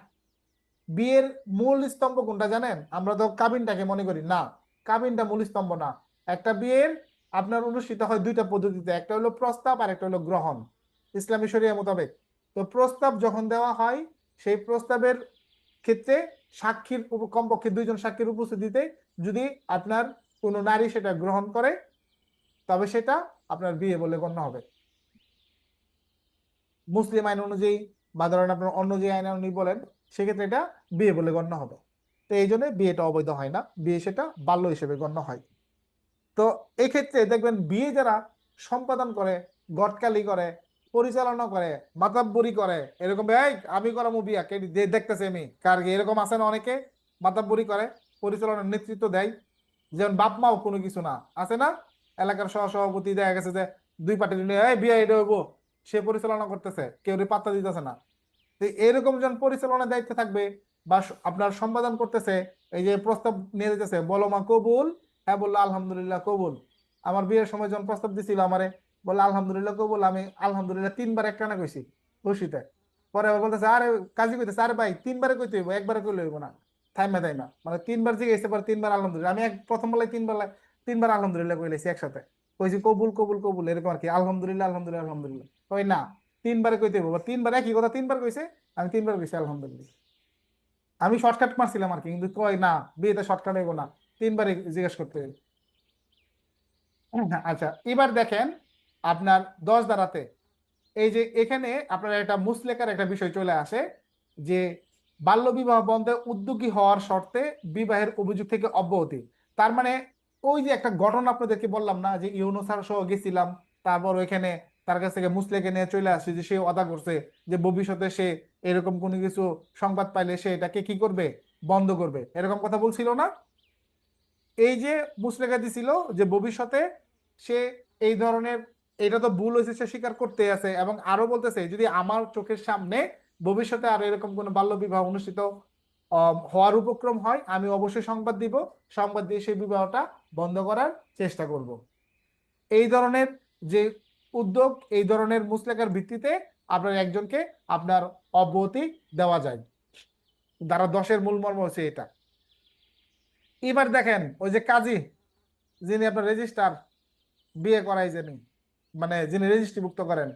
S1: বিয়ের মূল স্তম্ভ কোনটা জানেন? আমরা তো কাবিনটাকে মনে করি না, কাবিনটা মূল স্তম্ভ না। একটা বিয়ের আপনার অনুষ্ঠিত হয় 2টা পদ্ধতিতে, একটা হলো প্রস্তাব আর একটা হলো গ্রহণ, ইসলামী শরিয়া মোতাবেক। তো প্রস্তাব যখন দেওয়া হয়, সেই প্রস্তাবের ক্ষেত্রে সাক্ষীর কমপক্ষে 2জন সাক্ষীর উপস্থিতিতে যদি আপনার কোনো নারী সেটা গ্রহণ করে, তবে সেটা আপনার বিয়ে বলে গণ্য হবে মুসলিম আইন অনুযায়ী, বা ধরেন আপনার অন্য যে আইন অনুযায়ী বলেন, সেক্ষেত্রে এটা বিয়ে বলে গণ্য হবে। তো এই জন্য বিয়েটা অবৈধ হয় না, বিয়ে সেটা বাল্য হিসেবে গণ্য হয়। তো এক্ষেত্রে দেখবেন বিয়ে যারা সম্পাদন করে, গটকালি করে, পরিচালনা করে, মাতাব্বরি করে, এরকম এই আমি করামু বিয়া কে দেখতেছে আমি কার কি, এরকম আছে না অনেকে মাতাব্বরি করে, পরিচালনার নেতৃত্ব দেয়, যেমন বাপ মাও কোনো কিছু না, আছে না? এলাকার সহসভাপতি দেখা গেছে যে 2 পার্টির নিয়ে এই বিয়া এটা হইবো, সে পরিচালনা করতেছে, কেউ পাত্তা দিতেছে না। তো এরকম যখন পরিচালনার দায়িত্বে থাকবে বা আপনার সম্পাদন করতেছে, এই যে প্রস্তাব নিয়ে যেতেছে, বলো মা কবুল, হ্যাঁ বললো আলহামদুলিল্লাহ কবুল। আমার বিয়ের সময় যখন প্রস্তাব দিছিল আমারে, বললো আলহামদুলিল্লাহ কবুল, আমি আলহামদুলিল্লাহ 3বার একটানা কইছি খুশিতে। পরে আবার বলতেছে আরে কাজী কইতেছে, আরে ভাই 3বারে কইতে হইব, একবারে কইলে হইব না, থাইমা তাইমা, মানে 3বার জিজ্ঞেস পরে 3বার আলহামদুলিল্লাহ। আমি প্রথম বেলায় 3বার আলহামদুলিল্লাহ কইলেছি একসাথে, কইছি কবুল কবুল কবুল, এরকম আর কি, আলহামদুলিল্লাহ আলহামদুলিল্লাহ আলহামদুলিল্লাহ। কই না, 3বারে কইতে হইব, 3বার একই কথা 3বার কইছে, আমি 3বার কইছি আলহামদুলিল্লাহ। আমি শর্টকাট মারছিলাম আর কি, কিন্তু কয় না, বিয়েতে শর্টকাট হইব না, 3বারে জিজ্ঞেস করতে হইব। আচ্ছা, এবার দেখেন আপনার 10 ধারাতে এই যে এখানে আপনার একটা মুসলেকার একটা বিষয় চলে আসে, যে বাল্যবিবাহ বন্ধে উদ্যোগী হওয়ার শর্তে বিবাহের অভিযোগ থেকে অব্যাহতি। তার মানে ওই যে একটা ঘটনা আপনাদেরকে বললাম না, যে ইউনুস স্যার সহ গেছিলাম, তারপর ওইখানে তার কাছ থেকে মুসলেকে নিয়ে চলে আসছে, যে সে ওয়াদা করছে যে ভবিষ্যতে সে এরকম কোনো কিছু সংবাদ পাইলে সে এটাকে কি করবে, বন্ধ করবে, এরকম কথা বলছিল না? এই যে মুসলেখা দিছিল যে ভবিষ্যতে সে এই ধরনের, এটা তো ভুল হয়েছে সে স্বীকার করতে আছে, এবং আরো বলতেছে যদি আমার চোখের সামনে ভবিষ্যতে আর এরকম কোনো বাল্য বিবাহ অনুষ্ঠিত হওয়ার উপক্রম হয়, আমি অবশ্যই সংবাদ দিব, সংবাদ দিয়ে সেই বিবাহটা বন্ধ করার চেষ্টা করব। এই ধরনের যে উদ্যোগ, এই ধরনের মুসলেখার ভিত্তিতে আপনার একজনকে আপনার অব্যাহতি দেওয়া যায়। ধারা 10-এর মূল মর্ম হচ্ছে এটা। এবার দেখেন ওই যে কাজী, যিনি আপনার রেজিস্ট্রার, বিয়ে করাই যিনি, মানে যিনি রেজিস্ট্রিভুক্ত করেন,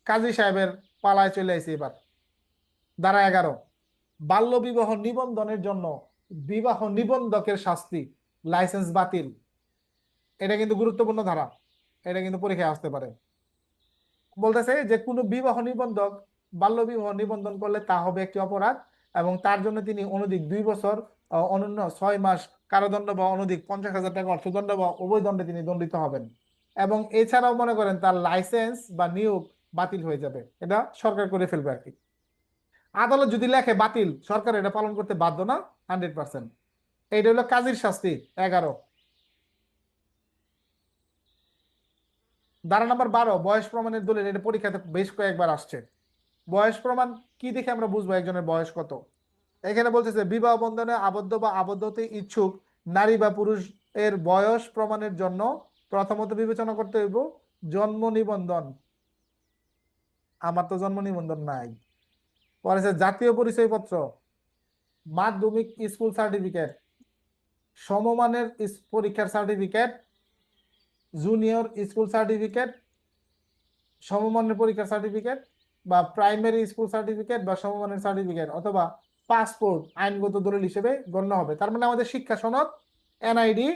S1: কাজী সাহেবের পালায় চলে আইছে এবার। ধারা 11, বাল্য বিবাহ নিবন্ধনের জন্য বিবাহ নিবন্ধকের শাস্তি লাইসেন্স বাতিল। এটা কিন্তু গুরুত্বপূর্ণ ধারা, এটা কিন্তু পরীক্ষায় আসতে পারে। বলতেছে যে কোনো বিবাহ নিবন্ধক বাল্য বিবাহ নিবন্ধন করলে তা হবে একটি অপরাধ, এবং তার জন্য তিনি অনধিক 2 বছর অনন্য 6 মাস কারাদণ্ড বা অনধিক 50,000 টাকা অর্থদণ্ড বা উভয় দণ্ডে তিনি দণ্ডিত হবেন। এবং এছাড়াও মনে করেন তার লাইসেন্স বা নিয়োগ বাতিল হয়ে যাবে, এটা সরকার করে ফেলবে আর কি। আদালত যদি লেখে বাতিল, সরকার এটা পালন করতে বাধ্য না 100%। এইটা হলো কাজীর শাস্তি 11। ধারা নাম্বার 12 বয়স প্রমাণের দলিল, এটা পরীক্ষাতে বেশ কয়েকবার আসছে। বয়স প্রমাণ কি দেখে আমরা বুঝবো একজনের বয়স কত? এখানে বলতেছে বিবাহ বন্ধনে আবদ্ধ বা আবদ্ধ হতে ইচ্ছুক নারী বা পুরুষ এর বয়স প্রমাণের জন্য প্রথমত বিবেচনা করতে হইব জন্ম নিবন্ধন। আমার তো জন্ম নিবন্ধন নাই। পরে আছে জাতীয় পরিচয়পত্র, মাধ্যমিক স্কুল সার্টিফিকেট, সমমানের পরীক্ষার সার্টিফিকেট, জুনিয়র স্কুল সার্টিফিকেট, সমমানের পরীক্ষার সার্টিফিকেট বা প্রাইমারি স্কুল সার্টিফিকেট বা সমমানের সার্টিফিকেট অথবা পাসপোর্ট আইনগত দলিল হিসেবে গণ্য হবে। তার মানে আমাদের শিক্ষা সনদ, এনআইডি,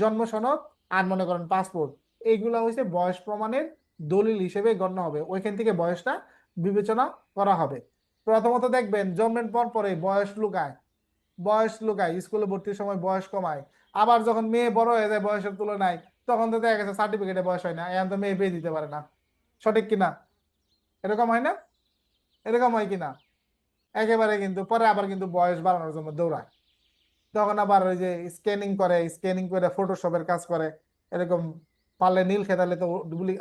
S1: জন্ম সনদ আর মনে করেন পাসপোর্ট, এইগুলা হচ্ছে বয়স প্রমাণের দলিল হিসেবে গণ্য হবে, ওইখান থেকে বয়সটা বিবেচনা করা হবে। প্রথমত দেখবেন জন্মের পর পরে বয়স লুকায়, বয়স লুকায়, স্কুলে ভর্তির সময় বয়স কমায়, আবার যখন মেয়ে বড় হয়ে যায় বয়সের তুলনায় তখন তো দেখা গেছে সার্টিফিকেটে বয়স হয় না, এখন তো মেয়ে বিয়ে দিতে পারে না। সঠিক কিনা? এরকম হয় না? এরকম হয় কিনা? একেবারে কিন্তু পরে আবার কিন্তু বয়স বাড়ানোর জন্য দৌড়ায়, তখন আবার ওই যে স্ক্যানিং করে, স্ক্যানিং করে ফটোশপের কাজ করে, এরকম পারলে নীল খেতালে তো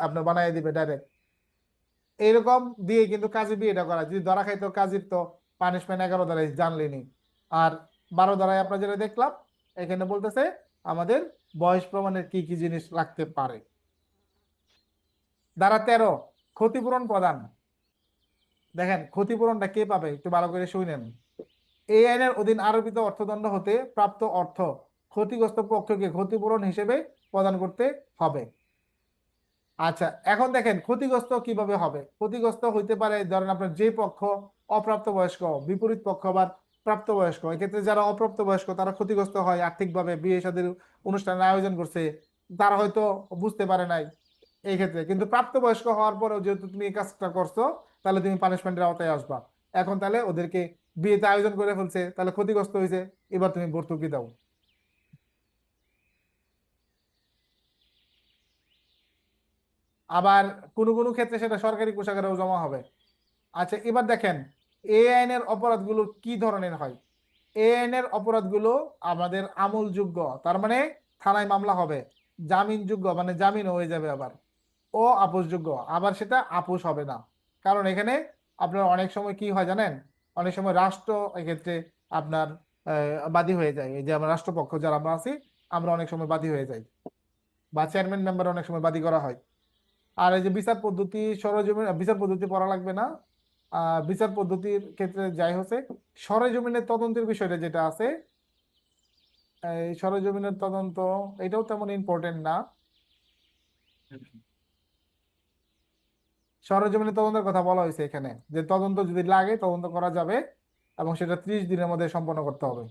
S1: আপনার বানাই দিবে ডাইরেক্ট। এইরকম দিয়ে কিন্তু কাজী বিয়েটা করা, যদি ধরা খাইতো কাজীর তো পানিশমেন্ট 11 ধারায় জানলেনি। আর 12 ধারায় আপনার যেটা দেখলাম এখানে বলতেছে আমাদের বয়স প্রমাণের কি কি জিনিস লাগতে পারে। ধারা 13 ক্ষতিপূরণ প্রদান। দেখেন ক্ষতিপূরণটা কে পাবে একটু ভালো করে শুনেন। এই আইনের অধীন আরোপিত অর্থদণ্ড হতে প্রাপ্ত অর্থ ক্ষতিগ্রস্ত পক্ষকে ক্ষতিপূরণ হিসেবে প্রদান করতে হবে। আচ্ছা, এখন দেখেন ক্ষতিগ্রস্ত কিভাবে হবে। ক্ষতিগ্রস্ত হইতে পারে ধরেন আপনার যে পক্ষ অপ্রাপ্তবয়স্ক, বিপরীত পক্ষ আবার প্রাপ্তবয়স্ক। এক্ষেত্রে যারা অপ্রাপ্তবয়স্ক তারা ক্ষতিগ্রস্ত হয় আর্থিকভাবে, বিয়ে শাদীর অনুষ্ঠানের আয়োজন করছে, তারা হয়তো বুঝতে পারে নাই এই ক্ষেত্রে। কিন্তু প্রাপ্তবয়স্ক হওয়ার পরেও যেহেতু তুমি এই কাজটা করছো তাহলে তুমি পানিশমেন্টের আওতায় আসবা। এখন তাহলে ওদেরকে বিয়েতে আয়োজন করে ফেলছে, তাহলে ক্ষতিগ্রস্ত হয়েছে, এবার তুমি ভর্তুকি দাও। আবার কোনো কোনো ক্ষেত্রে সেটা সরকারি কোষাগারেও জমা হবে। আচ্ছা, এবার দেখেন এই আইনের অপরাধগুলো কি ধরনের হয়। এই আইনের অপরাধগুলো আমাদের আমলযোগ্য, তার মানে থানায় মামলা হবে, জামিনযোগ্য মানে জামিন হয়ে যাবে, আবার ও আপোষযোগ্য, আবার সেটা আপোষ হবে না। কারণ এখানে আপনার অনেক সময় কি হয় জানেন, অনেক সময় রাষ্ট্র এক্ষেত্রে আপনার বাদী হয়ে যায়। এই যে আমরা রাষ্ট্রপক্ষ যারা আমরা আছি আমরা অনেক সময় বাদী হয়ে যাই, বা চেয়ারম্যান মেম্বার অনেক সময় বাদী করা হয়। আর এই যে বিচার পদ্ধতি, সরেজমিন বিচার পদ্ধতি পড়া লাগবে না। বিচার পদ্ধতির ক্ষেত্রে যাই হচ্ছে সরেজমিনের তদন্তের বিষয়টা যেটা আছে, এই সরেজমিনের তদন্ত এটাও তেমন ইম্পর্টেন্ট না। সরেজমিনের তদন্তের কথা বলা হয়েছে এখানে, যে তদন্ত যদি লাগে তদন্ত করা যাবে এবং সেটা 30 দিনের মধ্যে সম্পন্ন করতে হবে।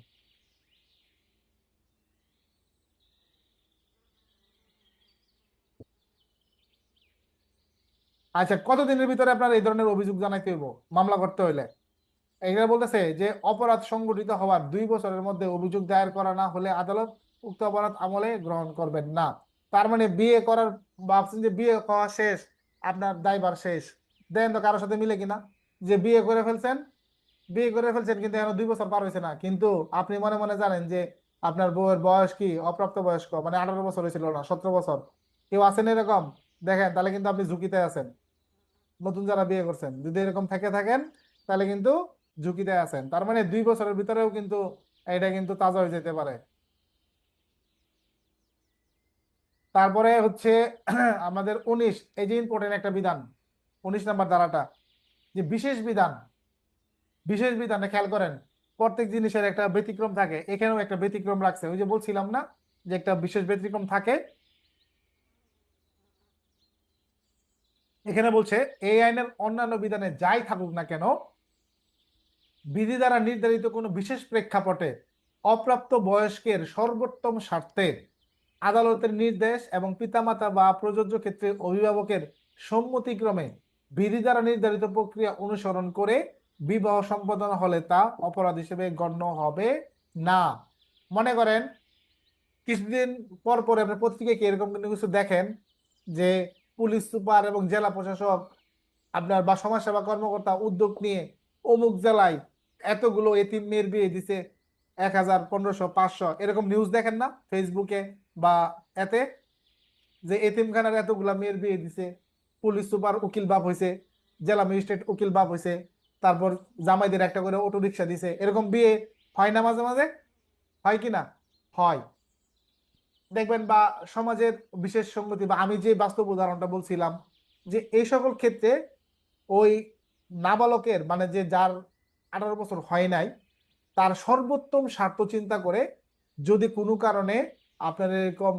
S1: আচ্ছা, কতদিনের ভিতরে আপনার এই ধরনের অভিযোগ জানাইতে হইব মামলা করতে হইলে? এখানে বলতেছে যে অপরাধ সংঘটিত হওয়ার 2 বছরের মধ্যে অভিযোগ দায়ের করা না হলে আদালত উক্ত অপরাধ আমলে গ্রহণ করবেন না। তার মানে বিয়ে করার ভাবছেন যে বিয়ে করা শেষ, আপনার দায়ভার শেষ। দেখেন তো কারোর সাথে মিলে কিনা, যে বিয়ে করে ফেলছেন, বিয়ে করে ফেলছেন কিন্তু এখন 2 বছর পার হয়েছে না, কিন্তু আপনি মনে মনে জানেন যে আপনার বউয়ের বয়স কি অপ্রাপ্ত বয়স্ক, মানে 18 বছর হয়েছিল না 17 বছর। কেউ আছেন এরকম? দেখেন তাহলে কিন্তু আপনি ঝুঁকিতে আছেন। নতুন যারা বিয়ে করছেন যদি এরকম থেকে থাকেন তাহলে কিন্তু ঝুঁকিতে আছেন। তার মানে 2 বছরের ভিতরেও কিন্তু এটা কিন্তু তাজা হয়ে যেতে পারে। তারপরে হচ্ছে আমাদের 19, এই যে ইম্পর্টেন্ট একটা বিধান, 19 নম্বর ধারাটা, যে বিশেষ বিধান। বিশেষ বিধানে খেয়াল করেন প্রত্যেক জিনিসের একটা ব্যতিক্রম থাকে, এখানেও একটা ব্যতিক্রম রাখছে। ওই যে বলছিলাম না যে একটা বিশেষ ব্যতিক্রম থাকে, এখানে বলছে এই আইনের অন্যান্য বিধানে যাই থাকুক না কেন বিধি দ্বারা নির্ধারিত কোনো বিশেষ প্রেক্ষাপটে অপ্রাপ্ত বয়স্কের সর্বোত্তম স্বার্থে আদালতের নির্দেশ এবং পিতামাতা বা প্রযোজ্য ক্ষেত্রে অভিভাবকের সম্মতিক্রমে বিধি দ্বারা নির্ধারিত প্রক্রিয়া অনুসরণ করে বিবাহ সম্পাদন হলে তা অপরাধ হিসেবে গণ্য হবে না। মনে করেন কিছুদিন পর পরে আপনি পত্রিকায় কি এরকম কিন্তু কিছু দেখেন যে পুলিশ সুপার এবং জেলা প্রশাসক আপনার বা সমাজসেবা কর্মকর্তা উদ্যোগ নিয়ে অমুক জেলায় এতগুলো এতিম মেয়ের বিয়ে দিছে, 1000, 1500, 500, এরকম নিউজ দেখেন না ফেসবুকে বা এতে, যে এতিমখানার এতগুলা মেয়ের বিয়ে দিছে, পুলিশ সুপার উকিল বাপ হয়েছে, জেলা ম্যাজিস্ট্রেট উকিল বাপ হয়েছে, তারপর জামাইদের একটা করে অটো রিক্সা দিছে, এরকম বিয়ে হয় না মাঝে মাঝে? হয় কি না? হয়। দেখবেন বা সমাজের বিশেষ সঙ্গতি বা আমি যে বাস্তব উদাহরণটা বলছিলাম, যে এই সকল ক্ষেত্রে ওই নাবালকের মানে যে যার 18 বছর হয় নাই, তার সর্বোত্তম স্বার্থ চিন্তা করে যদি কোনো কারণে আপনার এরকম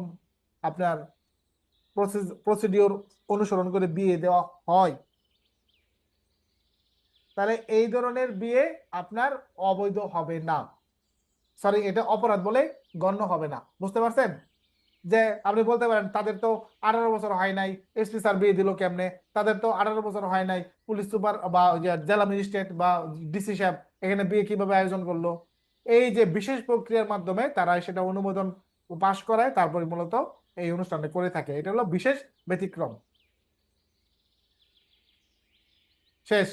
S1: আপনার প্রসিডিওর অনুসরণ করে বিয়ে দেওয়া হয়, তাহলে এই ধরনের বিয়ে আপনার অবৈধ হবে না, সরি এটা অপরাধ বলে গণ্য হবে না। বুঝতে পারছেন? যে আপনি বলতে পারেন তাদের তো 18 বছর হয় নাই, এসপি স্যার বিয়ে দিল কেমনে, তাদের তো 18 বছর হয় নাই, পুলিশ সুপার বা ওই যে জেলা ম্যাজিস্ট্রেট বা ডিসি সাহেব এখানে বিয়ে কিভাবে আয়োজন করলো? এই যে বিশেষ প্রক্রিয়ার মাধ্যমে তারা সেটা অনুমোদন পাশ করায়, তারপরে মূলত এই অনুষ্ঠানটা করে থাকে। এটা হলো বিশেষ ব্যতিক্রম। শেষ।